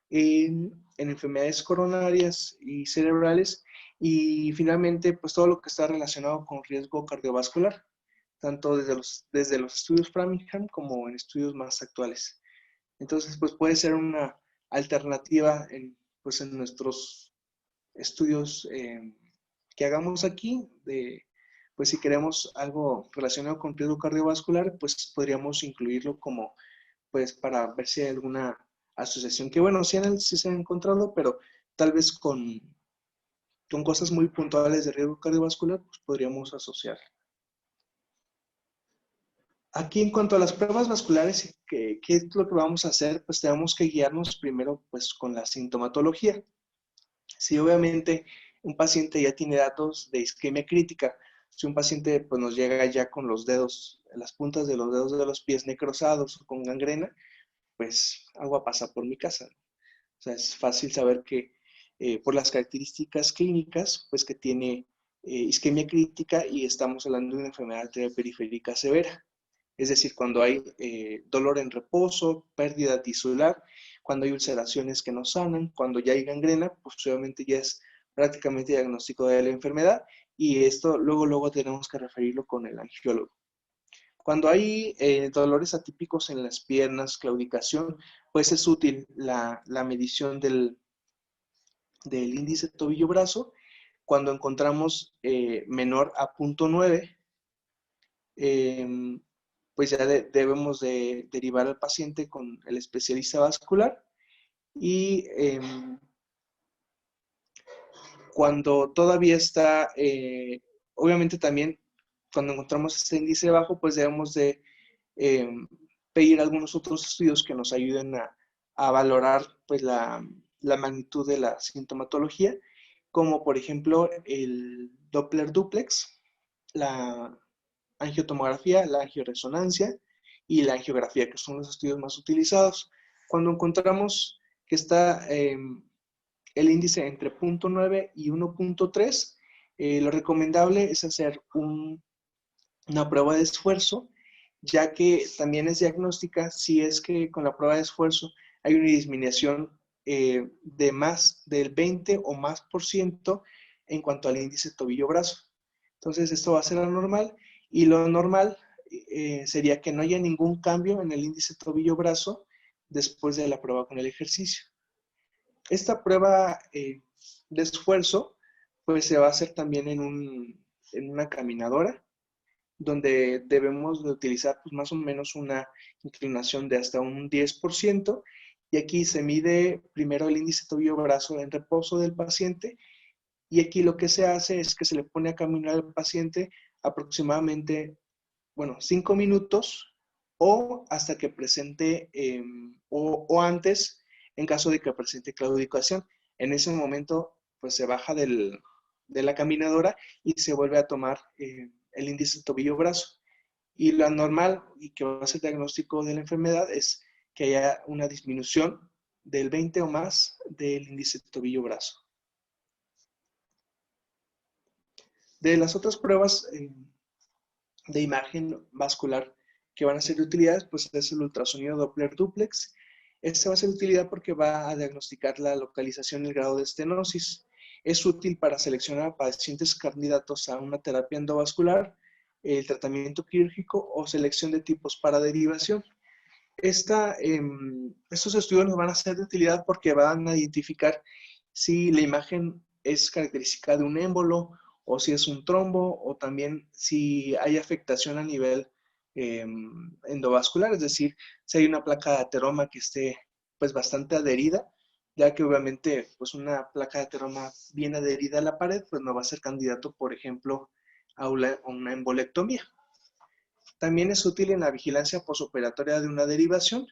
en enfermedades coronarias y cerebrales y finalmente, pues todo lo que está relacionado con riesgo cardiovascular, tanto desde los estudios Framingham como en estudios más actuales. Entonces, pues puede ser una alternativa pues, en nuestros estudios que hagamos aquí, pues si queremos algo relacionado con riesgo cardiovascular, pues podríamos incluirlo como, pues para ver si hay alguna asociación, que bueno, sí se han encontrado, pero tal vez con cosas muy puntuales de riesgo cardiovascular, pues podríamos asociar. Aquí en cuanto a las pruebas vasculares, ¿qué es lo que vamos a hacer? Pues tenemos que guiarnos primero pues con la sintomatología. Si obviamente un paciente ya tiene datos de isquemia crítica, si un paciente pues, nos llega ya con los dedos, las puntas de los dedos de los pies necrosados o con gangrena, pues agua pasa por mi casa. O sea, es fácil saber que por las características clínicas, pues que tiene isquemia crítica y estamos hablando de una enfermedad arterial periférica severa. Es decir, cuando hay dolor en reposo, pérdida tisular, cuando hay ulceraciones que no sanan, cuando ya hay gangrena, pues obviamente ya es prácticamente diagnóstico de la enfermedad y esto luego tenemos que referirlo con el angiólogo. Cuando hay dolores atípicos en las piernas, claudicación, pues es útil la medición del índice tobillo-brazo. Cuando encontramos menor a 0.9, pues ya debemos de derivar al paciente con el especialista vascular y cuando todavía está, obviamente también cuando encontramos este índice bajo, pues debemos de pedir algunos otros estudios que nos ayuden a valorar pues la magnitud de la sintomatología, como por ejemplo el Doppler duplex, la angiotomografía, la angioresonancia y la angiografía, que son los estudios más utilizados. Cuando encontramos que está el índice entre 0.9 y 1.3, lo recomendable es hacer una prueba de esfuerzo, ya que también es diagnóstica si es que con la prueba de esfuerzo hay una disminución de más del 20 o más por ciento en cuanto al índice tobillo-brazo. Entonces esto va a ser anormal y lo normal sería que no haya ningún cambio en el índice tobillo-brazo después de la prueba con el ejercicio. Esta prueba de esfuerzo pues se va a hacer también en una caminadora, donde debemos de utilizar pues, más o menos una inclinación de hasta un 10%, y aquí se mide primero el índice tobillo-brazo en reposo del paciente, y aquí lo que se hace es que se le pone a caminar al paciente aproximadamente, 5 minutos o hasta que presente, o antes, en caso de que presente claudicación. En ese momento, pues se baja de la caminadora y se vuelve a tomar el índice tobillo-brazo. Y lo normal, y que va a ser diagnóstico de la enfermedad, es que haya una disminución del 20 o más del índice tobillo-brazo. De las otras pruebas de imagen vascular que van a ser de utilidad, pues es el ultrasonido Doppler duplex. Este va a ser de utilidad porque va a diagnosticar la localización y el grado de estenosis. Es útil para seleccionar a pacientes candidatos a una terapia endovascular, el tratamiento quirúrgico o selección de tipos para derivación. Estos estudios nos van a ser de utilidad porque van a identificar si la imagen es característica de un émbolo o si es un trombo o también si hay afectación a nivel endovascular, es decir, si hay una placa de ateroma que esté pues bastante adherida, ya que obviamente pues una placa de ateroma bien adherida a la pared pues no va a ser candidato, por ejemplo, a una embolectomía. También es útil en la vigilancia posoperatoria de una derivación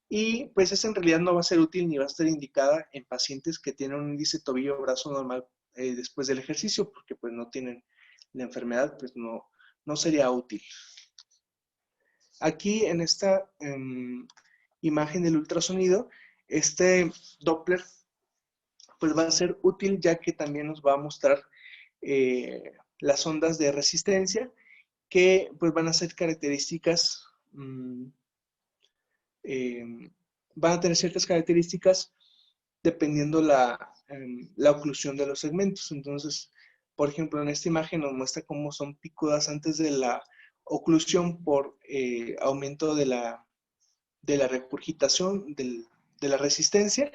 y pues esa en realidad no va a ser útil ni va a estar indicada en pacientes que tienen un índice tobillo-brazo normal después del ejercicio, porque pues no tienen la enfermedad, pues no sería útil. Aquí en esta imagen del ultrasonido, este Doppler pues va a ser útil ya que también nos va a mostrar las ondas de resistencia que pues van a ser características, van a tener ciertas características dependiendo la oclusión de los segmentos. Entonces, por ejemplo, en esta imagen nos muestra cómo son picudas antes de la oclusión por aumento de la regurgitación de la resistencia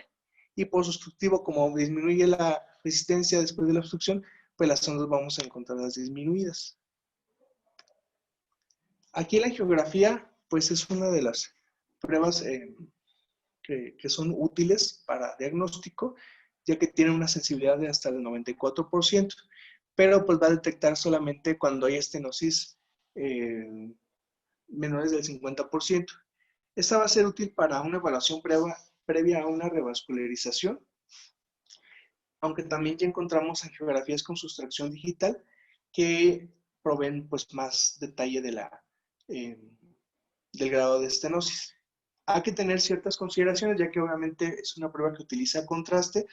y por sustitutivo, como disminuye la resistencia después de la obstrucción, pues las ondas vamos a encontrarlas disminuidas. Aquí la angiografía, pues es una de las pruebas que son útiles para diagnóstico, ya que tienen una sensibilidad de hasta el 94%, pero pues va a detectar solamente cuando hay estenosis menores del 50%. Esta va a ser útil para una evaluación previa a una revascularización, aunque también ya encontramos angiografías con sustracción digital que proveen pues más detalle del grado de estenosis. Hay que tener ciertas consideraciones, ya que obviamente es una prueba que utiliza contraste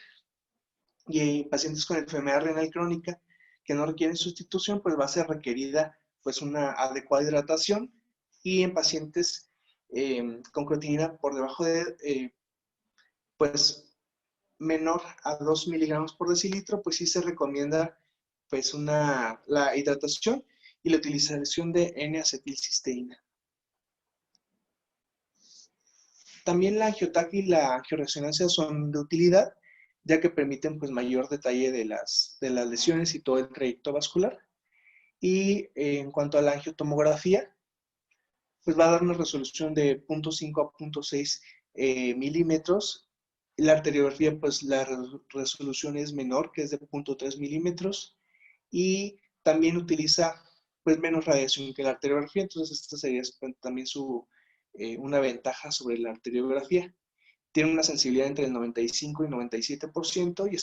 y pacientes con enfermedad renal crónica que no requieren sustitución, pues va a ser requerida pues una adecuada hidratación y en pacientes con creatinina por debajo de pues menor a 2 miligramos por decilitro, pues sí se recomienda pues la hidratación y la utilización de N-acetilcisteína. También la angiotaquia y la angioresonancia son de utilidad, ya que permiten pues mayor detalle de las lesiones y todo el trayecto vascular. Y en cuanto a la angiotomografía, pues va a dar una resolución de 0.5 a 0.6 milímetros. La arteriografía, pues la resolución es menor, que es de 0.3 milímetros. Y también utiliza pues menos radiación que la arteriografía, entonces esta sería también una ventaja sobre la arteriografía. Tiene una sensibilidad entre el 95 y 97% y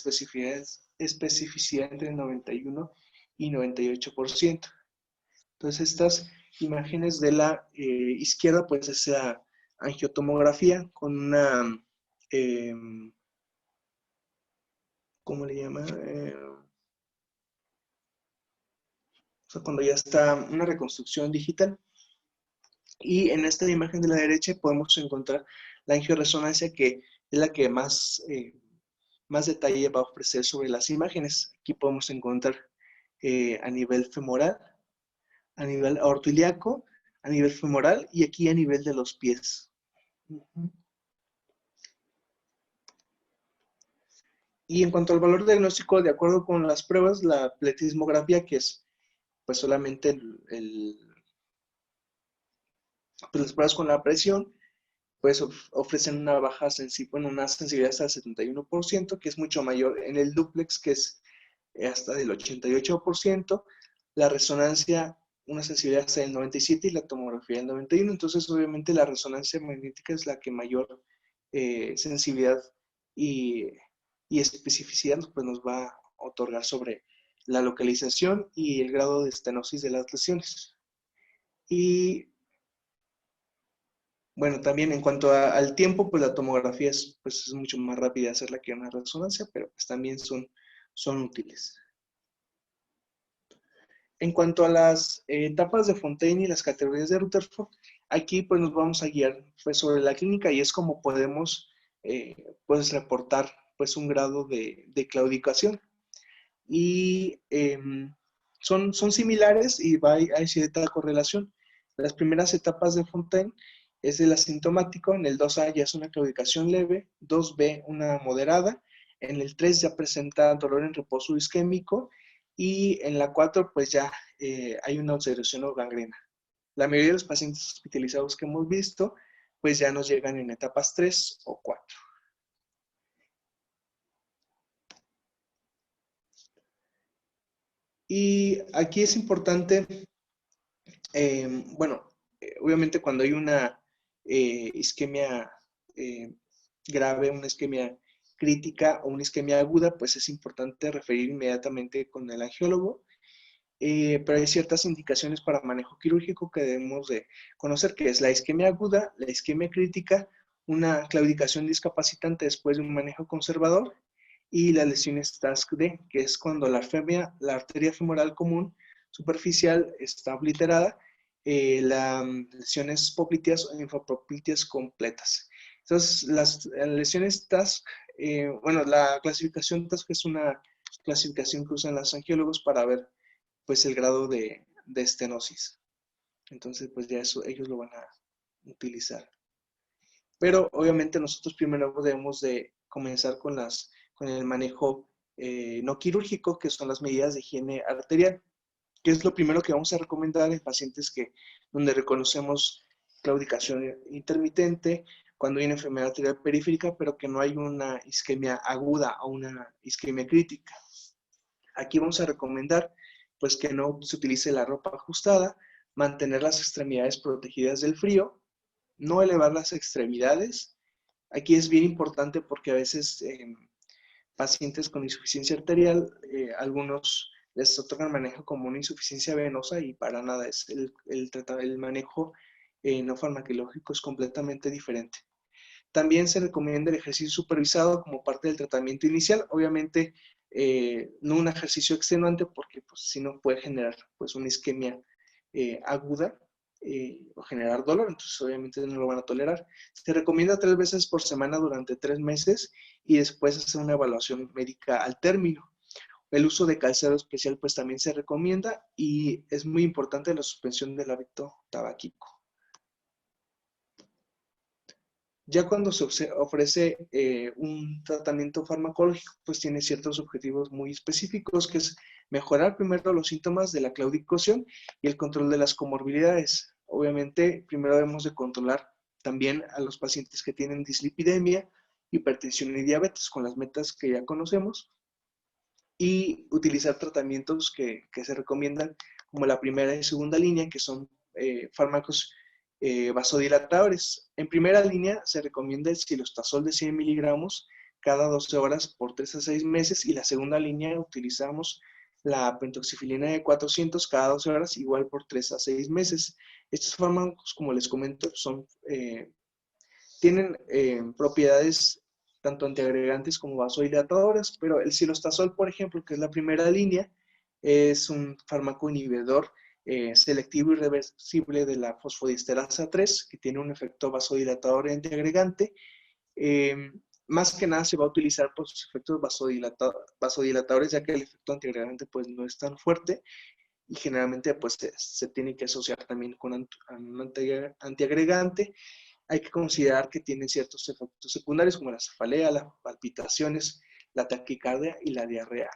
especificidad entre el 91 y 98%. Entonces estas imágenes de la izquierda, pues esa angiotomografía con una, ¿cómo le llama? O sea, cuando ya está una reconstrucción digital. Y en esta imagen de la derecha podemos encontrar la angioresonancia, que es la que más detalle va a ofrecer sobre las imágenes. Aquí podemos encontrar a nivel femoral, a nivel aortoiliaco, a nivel femoral y aquí a nivel de los pies. Y en cuanto al valor diagnóstico, de acuerdo con las pruebas, la pletismografía, que es pues solamente pues, las pruebas con la presión, pues ofrecen una sensibilidad hasta el 71%, que es mucho mayor en el duplex, que es hasta del 88%, la resonancia una sensibilidad hasta el 97% y la tomografía el 91%. Entonces, obviamente, la resonancia magnética es la que mayor sensibilidad y especificidad pues, nos va a otorgar sobre la localización y el grado de estenosis de las lesiones. Y bueno, también en cuanto al tiempo, pues la tomografía pues, es mucho más rápida hacerla que una resonancia, pero pues también son útiles. En cuanto a las etapas de Fontaine y las categorías de Rutherford, aquí pues nos vamos a guiar pues sobre la clínica y es como podemos pues reportar pues un grado de claudicación. Y son similares y hay cierta correlación. Las primeras etapas de Fontaine es el asintomático, en el 2A ya es una claudicación leve, 2B una moderada, en el 3 ya presenta dolor en reposo isquémico y en la 4 pues ya hay una ulceración o gangrena. La mayoría de los pacientes hospitalizados que hemos visto pues ya nos llegan en etapas 3 o 4. Y aquí es importante, bueno, obviamente cuando hay una isquemia grave, una isquemia crítica o una isquemia aguda, pues es importante referir inmediatamente con el angiólogo, pero hay ciertas indicaciones para manejo quirúrgico que debemos de conocer, que es la isquemia aguda, la isquemia crítica, una claudicación discapacitante después de un manejo conservador y las lesiones TASC-D, que es cuando la arteria femoral común superficial está obliterada, las lesiones popliteas o infopopliteas completas. Entonces, las lesiones TASC, bueno, la clasificación TASC es una clasificación que usan los angiólogos para ver pues el grado de estenosis. Entonces, pues ya eso ellos lo van a utilizar. Pero obviamente nosotros primero debemos de comenzar con el manejo no quirúrgico, que son las medidas de higiene arterial, que es lo primero que vamos a recomendar en pacientes donde reconocemos claudicación intermitente, cuando hay una enfermedad arterial periférica, pero que no hay una isquemia aguda o una isquemia crítica. Aquí vamos a recomendar pues que no se utilice la ropa ajustada, mantener las extremidades protegidas del frío, no elevar las extremidades. Aquí es bien importante porque a veces pacientes con insuficiencia arterial, algunos les otorgan manejo como una insuficiencia venosa y para nada es el manejo no farmacológico es completamente diferente. También se recomienda el ejercicio supervisado como parte del tratamiento inicial. Obviamente, no un ejercicio extenuante porque pues, si no puede generar pues, una isquemia aguda o generar dolor, entonces obviamente no lo van a tolerar. Se recomienda 3 veces por semana durante 3 meses y después hacer una evaluación médica al término. El uso de calzado especial pues también se recomienda y es muy importante la suspensión del hábito tabáquico. Ya cuando se ofrece un tratamiento farmacológico, pues tiene ciertos objetivos muy específicos, que es mejorar primero los síntomas de la claudicación y el control de las comorbilidades. Obviamente, primero debemos de controlar también a los pacientes que tienen dislipidemia, hipertensión y diabetes, con las metas que ya conocemos, y utilizar tratamientos que se recomiendan como la primera y segunda línea, que son fármacos vasodilatadores. En primera línea se recomienda el cilostazol de 100 miligramos cada 12 horas por 3 a 6 meses y la segunda línea utilizamos la pentoxifilina de 400 cada 12 horas igual por 3 a 6 meses. Estos fármacos, como les comento, tienen propiedades tanto antiagregantes como vasodilatadoras, pero el cilostazol, por ejemplo, que es la primera línea, es un fármaco inhibidor selectivo y reversible de la fosfodiesterasa 3, que tiene un efecto vasodilatador y antiagregante. Más que nada se va a utilizar por sus efectos vasodilatadores, ya que el efecto antiagregante pues, no es tan fuerte y generalmente pues, se tiene que asociar también con un antiagregante. Hay que considerar que tienen ciertos efectos secundarios como la cefalea, las palpitaciones, la taquicardia y la diarrea.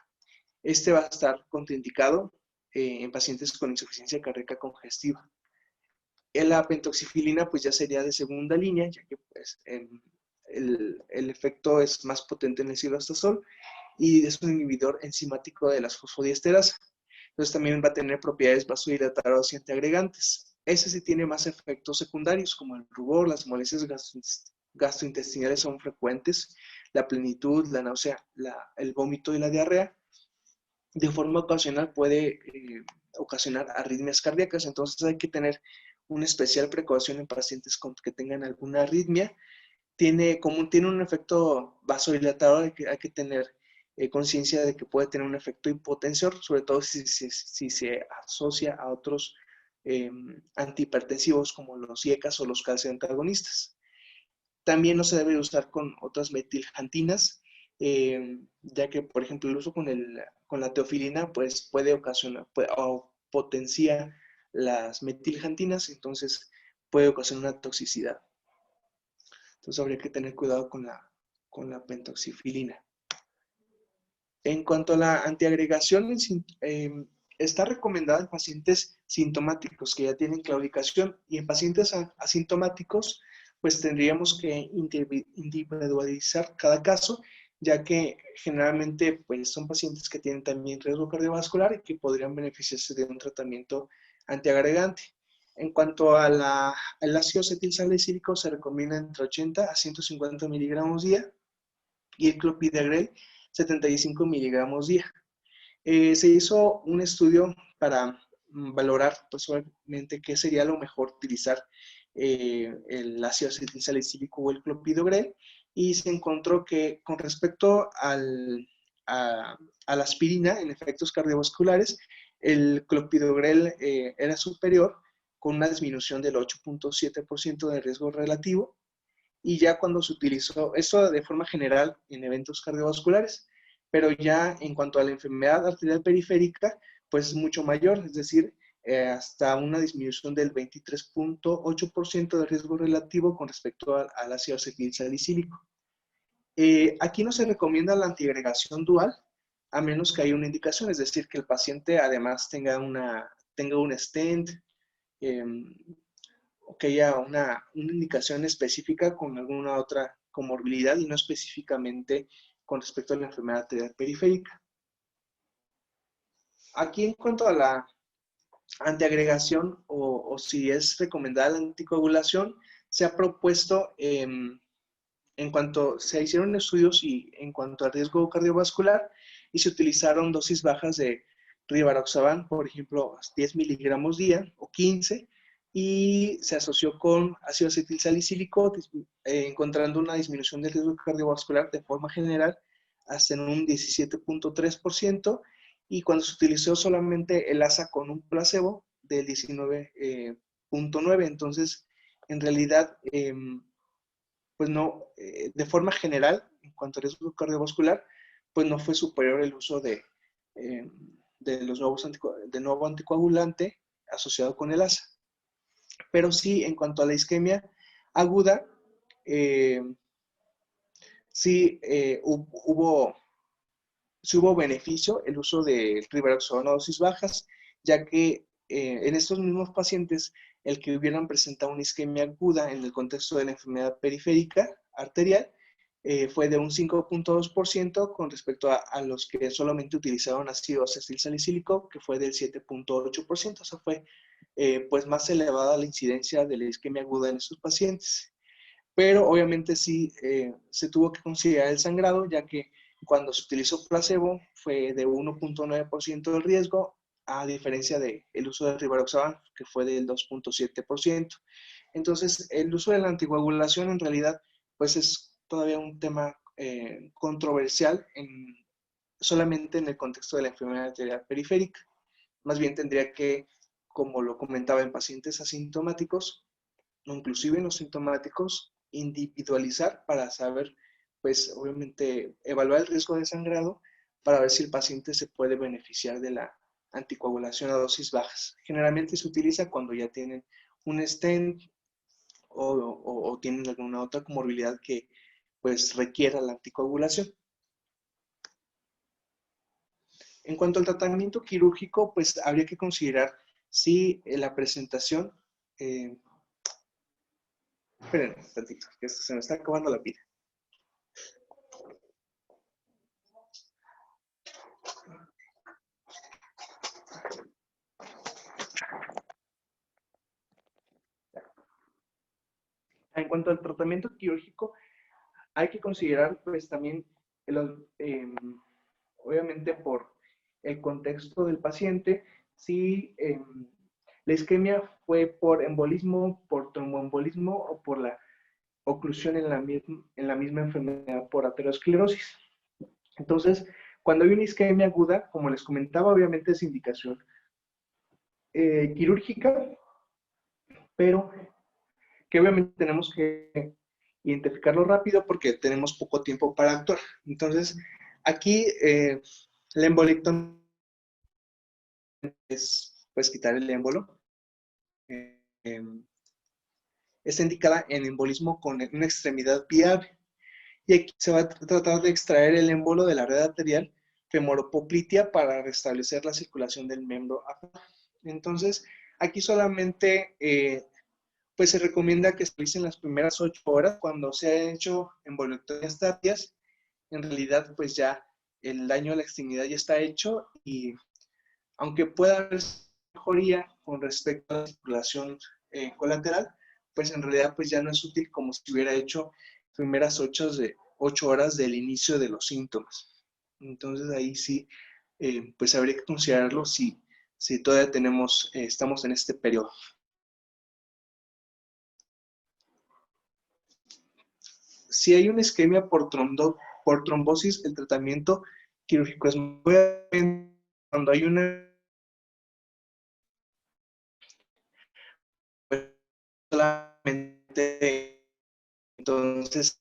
Este va a estar contraindicado en pacientes con insuficiencia cardíaca congestiva. La pentoxifilina pues ya sería de segunda línea, ya que pues, el efecto es más potente en el cilostazol y es un inhibidor enzimático de las fosfodiesterasa. Entonces también va a tener propiedades vasodilatadoras y antiagregantes. Ese sí tiene más efectos secundarios como el rubor, las molestias gastrointestinales son frecuentes, la plenitud, la náusea, el vómito y la diarrea. De forma ocasional puede ocasionar arritmias cardíacas, entonces hay que tener una especial precaución en pacientes que tengan alguna arritmia. Tiene un efecto vasodilatador, hay que tener conciencia de que puede tener un efecto hipotensor, sobre todo si se asocia a otros antihipertensivos como los IECAs o los calcioantagonistas. También no se debe usar con otras metiljantinas, ya que, por ejemplo, el uso con la teofilina pues, puede ocasionar o potencia las metiljantinas, entonces puede ocasionar una toxicidad. Entonces habría que tener cuidado con la pentoxifilina. En cuanto a la antiagregación, está recomendada en pacientes sintomáticos que ya tienen claudicación, y en pacientes asintomáticos, pues tendríamos que individualizar cada caso, ya que generalmente pues, son pacientes que tienen también riesgo cardiovascular y que podrían beneficiarse de un tratamiento antiagregante. En cuanto al ácido acetilsalicílico, se recomienda entre 80 a 150 miligramos día, y el clopidogrel 75 miligramos día. Se hizo un estudio para valorar, pues obviamente, qué sería lo mejor utilizar, el ácido acetilsalicílico o el clopidogrel, y se encontró que con respecto a la aspirina en efectos cardiovasculares, el clopidogrel era superior, con una disminución del 8.7% de riesgo relativo, y ya cuando se utilizó, esto de forma general en eventos cardiovasculares, pero ya en cuanto a la enfermedad arterial periférica, pues es mucho mayor, es decir, hasta una disminución del 23.8% de riesgo relativo con respecto al ácido acetilsalicílico. Aquí no se recomienda la antiagregación dual, a menos que haya una indicación, es decir, que el paciente además tenga un stent, o que haya una indicación específica con alguna otra comorbilidad y no específicamente con respecto a la enfermedad arterial periférica. Aquí, en cuanto a la antiagregación o si es recomendada la anticoagulación, se ha propuesto, en cuanto se hicieron estudios y en cuanto al riesgo cardiovascular, y se utilizaron dosis bajas de rivaroxaban, por ejemplo, 10 miligramos día o 15, y se asoció con ácido acetilsalicílico, encontrando una disminución del riesgo cardiovascular de forma general hasta en un 17.3%, y cuando se utilizó solamente el ASA con un placebo del 19.9%. Entonces, en realidad, pues no, de forma general, en cuanto a riesgo cardiovascular, pues no fue superior el uso de los de nuevo anticoagulante asociado con el ASA. Pero sí, en cuanto a la isquemia aguda, sí hubo beneficio el uso de rivaroxaban a dosis bajas, ya que en estos mismos pacientes, el que hubieran presentado una isquemia aguda en el contexto de la enfermedad periférica arterial fue de un 5.2% con respecto a los que solamente utilizaron ácido acetilsalicílico, que fue del 7.8%. O sea, fue pues más elevada la incidencia de la isquemia aguda en estos pacientes. Pero obviamente sí se tuvo que considerar el sangrado, ya que cuando se utilizó placebo fue de 1.9% del riesgo, a diferencia del uso de rivaroxaban, que fue del 2.7%. Entonces, el uso de la anticoagulación en realidad pues es todavía un tema controversial solamente en el contexto de la enfermedad arterial periférica. Más bien tendría que, como lo comentaba, en pacientes asintomáticos, o inclusive en los sintomáticos, individualizar para saber, pues obviamente, evaluar el riesgo de sangrado para ver si el paciente se puede beneficiar de la anticoagulación a dosis bajas. Generalmente se utiliza cuando ya tienen un stent o tienen alguna otra comorbilidad que pues requiera la anticoagulación. En cuanto al tratamiento quirúrgico, pues habría que considerar si la presentación... esperen un tantito, que se me está acabando la pila. En cuanto al tratamiento quirúrgico, hay que considerar pues también, obviamente por el contexto del paciente, si la isquemia fue por embolismo, por tromboembolismo o por la oclusión en la misma enfermedad por aterosclerosis. Entonces, Cuando hay una isquemia aguda, como les comentaba, obviamente es indicación quirúrgica, pero que obviamente tenemos que identificarlo rápido porque tenemos poco tiempo para actuar. Entonces, aquí la embolectomía es pues quitar el émbolo. Está indicada en embolismo con una extremidad viable. Y aquí se va a tratar de extraer el émbolo de la red arterial femoropoplitea para restablecer la circulación del miembro. Entonces, aquí solamente pues se recomienda que se realicen las primeras 8 horas. Cuando se ha hecho embolectomías tardías, en realidad pues ya el daño a la extremidad ya está hecho y aunque pueda haber mejoría con respecto a la circulación colateral, pues en realidad pues ya no es útil como si hubiera hecho primeras 8 horas del inicio de los síntomas. Entonces ahí sí, pues habría que considerarlo si todavía estamos en este periodo. Si hay una isquemia por trombosis, el tratamiento quirúrgico es muy bueno. Cuando hay una solamente entonces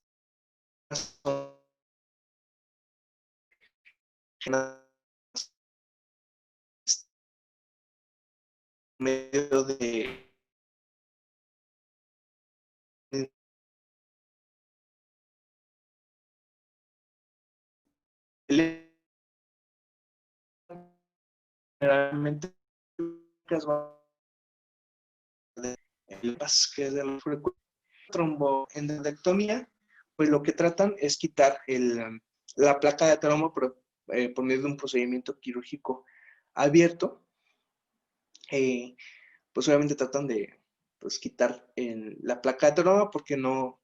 medio de generalmente el PAS, que es de la tromboendarterectomía, pues lo que tratan es quitar la placa de ateroma por medio de un procedimiento quirúrgico abierto. Pues obviamente tratan de pues, quitar la placa de ateroma porque no,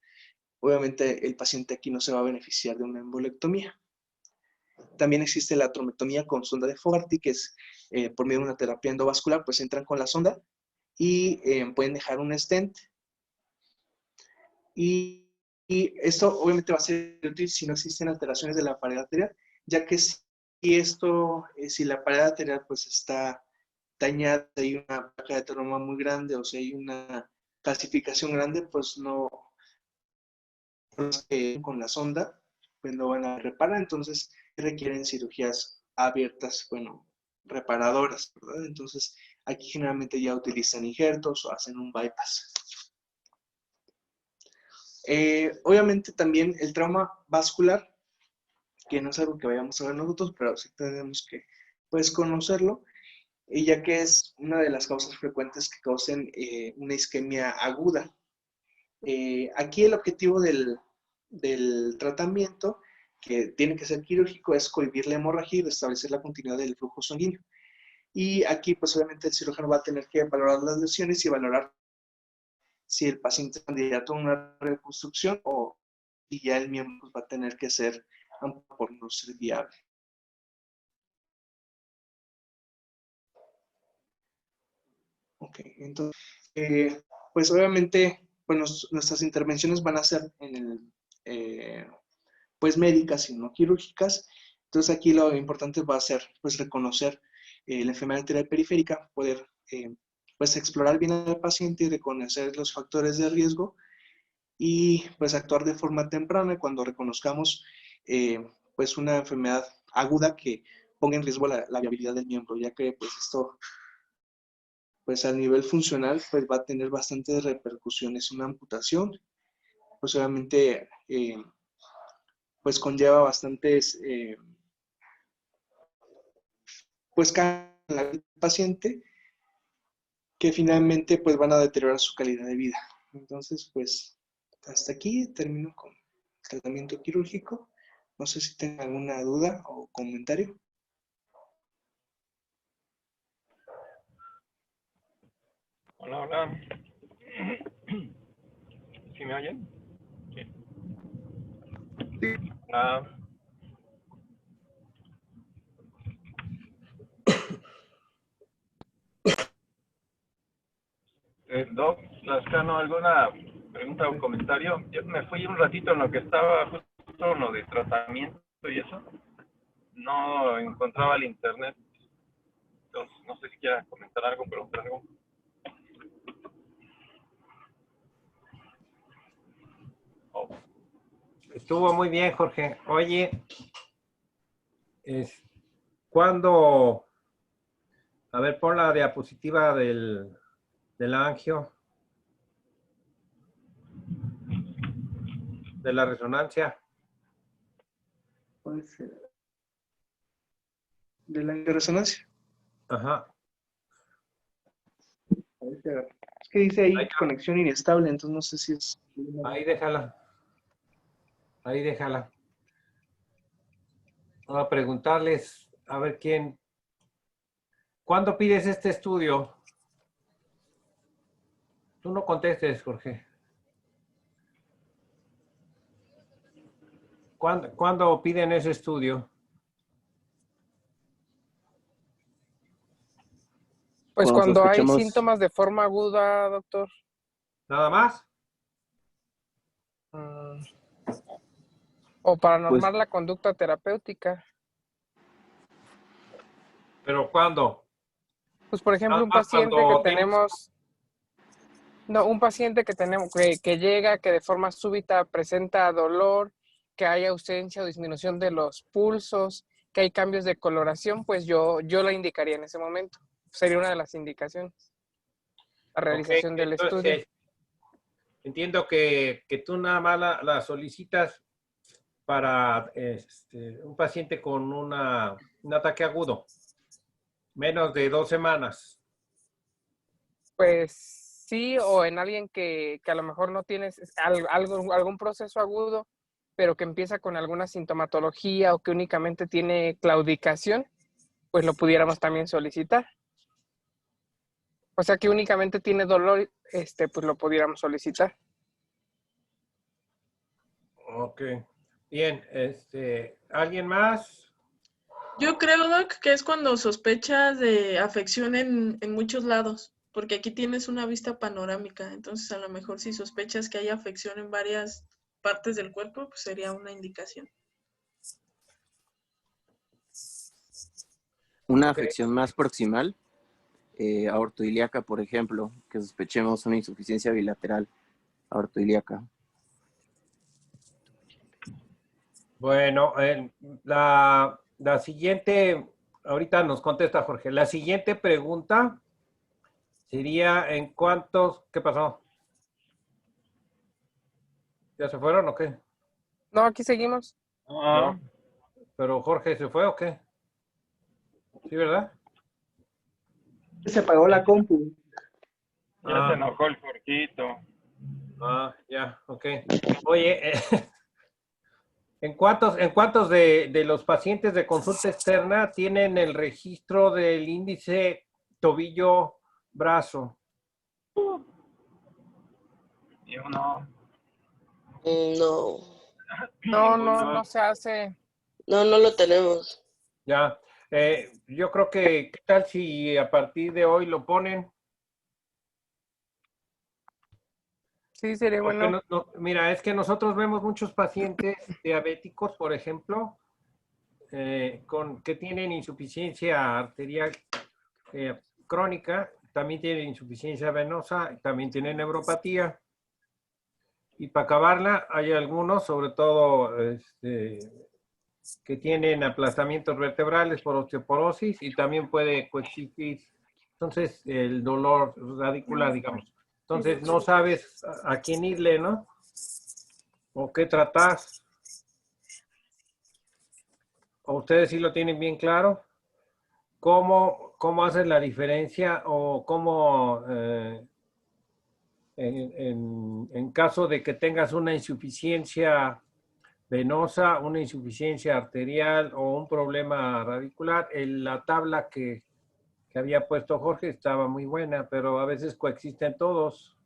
obviamente el paciente aquí no se va a beneficiar de una embolectomía. También existe la tromectomía con sonda de Fogarty, que es por medio de una terapia endovascular, pues entran con la sonda y pueden dejar un stent. Y esto obviamente va a ser útil si no existen alteraciones de la pared arterial, ya que si la pared arterial pues está dañada, si hay una placa de ateroma muy grande o si hay una calcificación grande, pues no, con la sonda, pues no van a reparar, entonces requieren cirugías abiertas, bueno, reparadoras, ¿verdad? Entonces aquí generalmente ya utilizan injertos o hacen un bypass. Obviamente también el trauma vascular, que no es algo que vayamos a ver nosotros, pero sí tenemos que pues, conocerlo, ya que es una de las causas frecuentes que causen una isquemia aguda. Aquí el objetivo del tratamiento, que tiene que ser quirúrgico, es cohibir la hemorragia y restablecer la continuidad del flujo sanguíneo. Y aquí, pues obviamente el cirujano va a tener que valorar las lesiones y valorar si el paciente es candidato a una reconstrucción o si ya el miembro va a tener que ser amputado por no ser viable. Ok, entonces, pues obviamente, pues nuestras intervenciones van a ser pues médicas y no quirúrgicas. Entonces aquí lo importante va a ser pues reconocer la enfermedad arterial periférica, poder pues explorar bien al paciente y reconocer los factores de riesgo y pues actuar de forma temprana cuando reconozcamos pues una enfermedad aguda que ponga en riesgo la viabilidad del miembro, ya que pues esto pues a nivel funcional pues va a tener bastantes repercusiones. Una amputación pues obviamente pues conlleva bastantes pues cambios en la vida del paciente que finalmente pues van a deteriorar su calidad de vida. Entonces pues hasta aquí termino con el tratamiento quirúrgico. No sé si tengan alguna duda o comentario. Hola, hola. ¿Sí me oyen? Sí. Hola. Doc Lascano, ¿alguna pregunta o comentario? Yo me fui un ratito en lo que estaba justo en lo de tratamiento y eso. no encontraba el internet. Entonces, no sé si quieran comentar algo, preguntar algo. Oh. Estuvo muy bien, Jorge. Oye, ¿cuándo? A ver, pon la diapositiva del angio, de la resonancia. Puede ser. De la resonancia. Ajá. Es que dice ahí conexión inestable, entonces no sé si es... Ahí déjala. Ahí déjala. Voy a preguntarles, a ver quién. ¿Cuándo pides este estudio? Tú no contestes, Jorge. ¿Cuándo piden ese estudio? Pues cuando hay sospechamos- síntomas de forma aguda, doctor. ¿Nada más? O para normar la conducta terapéutica. ¿Pero cuándo? Pues por ejemplo, Nada un más paciente cuando que tenemos, no, un paciente que tenemos, que llega, que de forma súbita presenta dolor, que hay ausencia o disminución de los pulsos, que hay cambios de coloración, pues yo la indicaría en ese momento. Sería una de las indicaciones. La realización del estudio. Entonces, entiendo que tú nada más la solicitas para un paciente con un ataque agudo. Menos de 2 semanas. Pues sí, o en alguien que a lo mejor no tiene algún proceso agudo, pero que empieza con alguna sintomatología o que únicamente tiene claudicación, pues lo pudiéramos también solicitar. O sea, que únicamente tiene dolor, pues lo pudiéramos solicitar. Ok. Bien, ¿alguien más? Yo creo, Doc, que es cuando sospechas de afección en muchos lados, porque aquí tienes una vista panorámica, entonces a lo mejor si sospechas que hay afección en varias partes del cuerpo, pues sería una indicación. Una afección más proximal, aortoilíaca, por ejemplo, que sospechemos una insuficiencia bilateral aortoilíaca. Bueno, la siguiente, ahorita nos contesta Jorge. La siguiente pregunta sería ¿qué pasó? ¿Ya se fueron o qué? No, aquí seguimos. Ah, No. ¿Pero Jorge se fue o qué? ¿Sí, verdad? Se apagó la compu. ya se enojó el Jorquito. Ya, ok. Oye, ¿en cuántos de los pacientes de consulta externa tienen el registro del índice tobillo-brazo? Yo no. No, No se hace. no lo tenemos. Ya. Yo creo que, ¿qué tal si a partir de hoy lo ponen? Sí, sería Porque bueno. mira, es que nosotros vemos muchos pacientes diabéticos, por ejemplo, que tienen insuficiencia arterial crónica, también tienen insuficiencia venosa, también tienen neuropatía. Y para acabarla, hay algunos, sobre todo, que tienen aplastamientos vertebrales por osteoporosis y también puede coexistir, entonces, el dolor radicular, digamos. Entonces, no sabes a quién irle, ¿no? O qué tratar. ¿O ustedes sí lo tienen bien claro? ¿Cómo hacen la diferencia o cómo, en caso de que tengas una insuficiencia venosa, una insuficiencia arterial o un problema radicular, la tabla que había puesto Jorge estaba muy buena, pero a veces coexisten todos.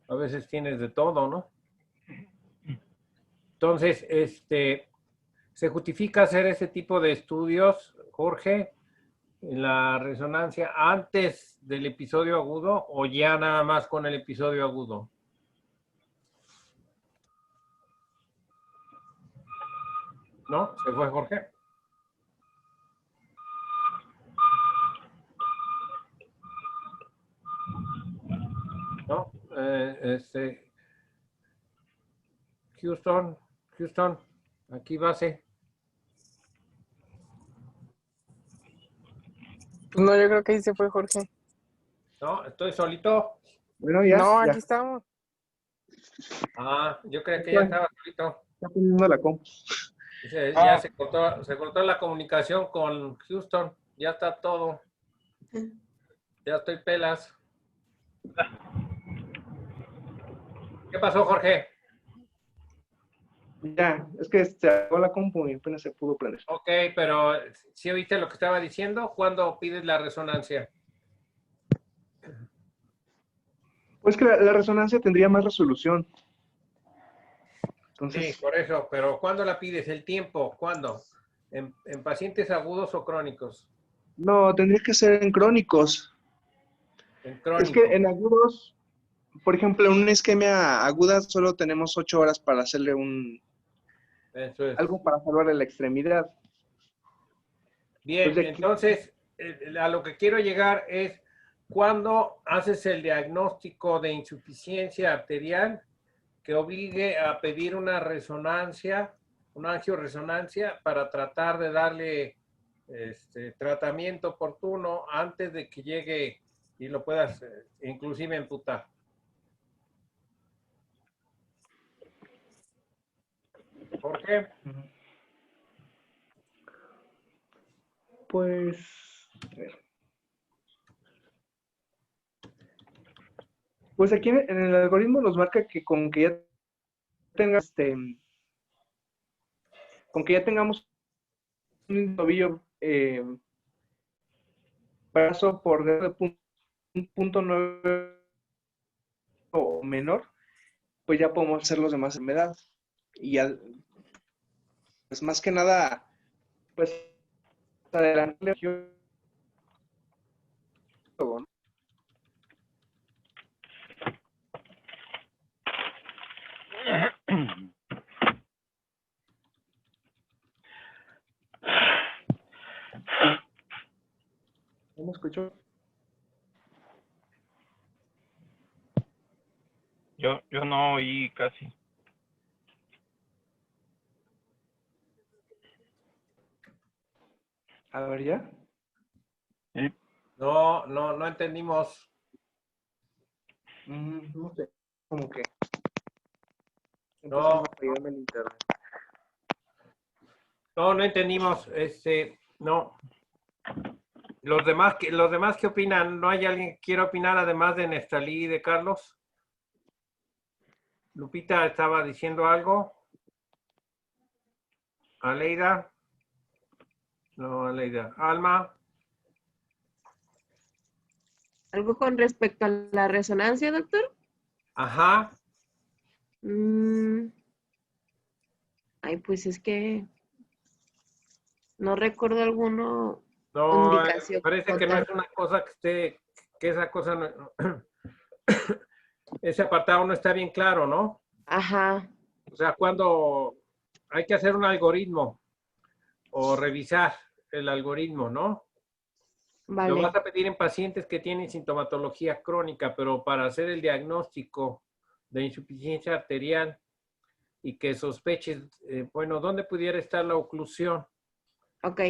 A veces tienes de todo, ¿no? Entonces, ¿se justifica hacer ese tipo de estudios, Jorge, en la resonancia antes del episodio agudo o ya nada más con el episodio agudo? ¿No? ¿Se fue Jorge? Houston, aquí base. Pues no, yo creo que ahí se fue Jorge. No, estoy solito. Bueno, ya, No, ya. aquí estamos. Ah, yo creo que ya estaba solito. Está poniendo la compu. Ya se cortó la comunicación con Houston. Ya está todo. Ya estoy pelas. ¿Qué pasó, Jorge? Ya, es que se apagó la compu y apenas se pudo prender. Ok, pero ¿sí oíste lo que estaba diciendo? ¿Cuándo pides la resonancia? Pues que la resonancia tendría más resolución. Entonces, Sí, por eso, pero ¿cuándo la pides? ¿El tiempo? ¿Cuándo? ¿En pacientes agudos o crónicos? no, tendría que ser en crónicos. En Es crónico. que en agudos, por ejemplo, en una isquemia aguda solo tenemos 8 horas para hacerle Eso es. algo para salvarle la extremidad. Bien, Entonces, aquí- entonces a lo que quiero llegar es ¿cuándo haces el diagnóstico de insuficiencia arterial que obligue a pedir una resonancia, una angioresonancia para tratar de darle tratamiento oportuno antes de que llegue y lo puedas inclusive amputar? ¿Por qué? Pues, a ver. Pues aquí en el algoritmo nos marca que con que ya tengas con que ya tengamos un tobillo brazo por debajo de 0.9 o menor, pues ya podemos hacer los demás enfermedades. Y ya, pues más que nada, pues adelante. ¿No? ¿No me escuchó? Yo no oí casi. A ver, ¿ya? No entendimos. No sé, como que No, empezando a pegarme el internet. no entendimos. No. Los demás ¿qué opinan? ¿No hay alguien que quiera opinar además de Nestalí y de Carlos? Lupita estaba diciendo algo. Aleida. No, Aleida. Alma. ¿Algo con respecto a la resonancia, doctor? Ajá. Ay, pues es que no recuerdo alguno No, indicación parece como que no tal. es una cosa que esa cosa no, ese apartado no está bien claro, ¿no? Ajá, O sea, cuando hay que hacer un algoritmo o revisar el algoritmo, ¿no? Lo vas vale. a pedir en pacientes que tienen sintomatología crónica, pero para hacer el diagnóstico de insuficiencia arterial y que sospeches, bueno, ¿dónde pudiera estar la oclusión? Ok,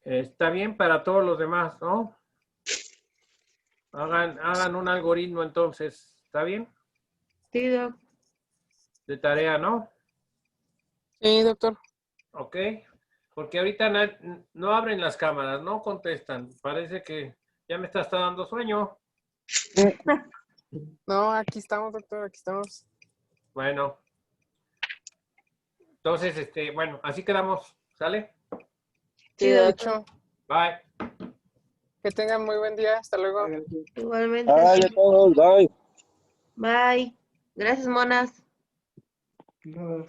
Está bien para todos los demás, ¿no? Hagan un algoritmo entonces, ¿está bien? sí, doc. De tarea, ¿no? Sí, doctor. Ok. Porque ahorita no abren las cámaras, no contestan. Parece que ya me está dando sueño. No, aquí estamos, doctor, aquí estamos. Bueno. Entonces, bueno, así quedamos. ¿Sale? Sí, Sí, doc. doc. Hecho, Bye. que tengan muy buen día. Hasta luego. Igualmente. Órale, todos, bye. Bye. Gracias, monas. No.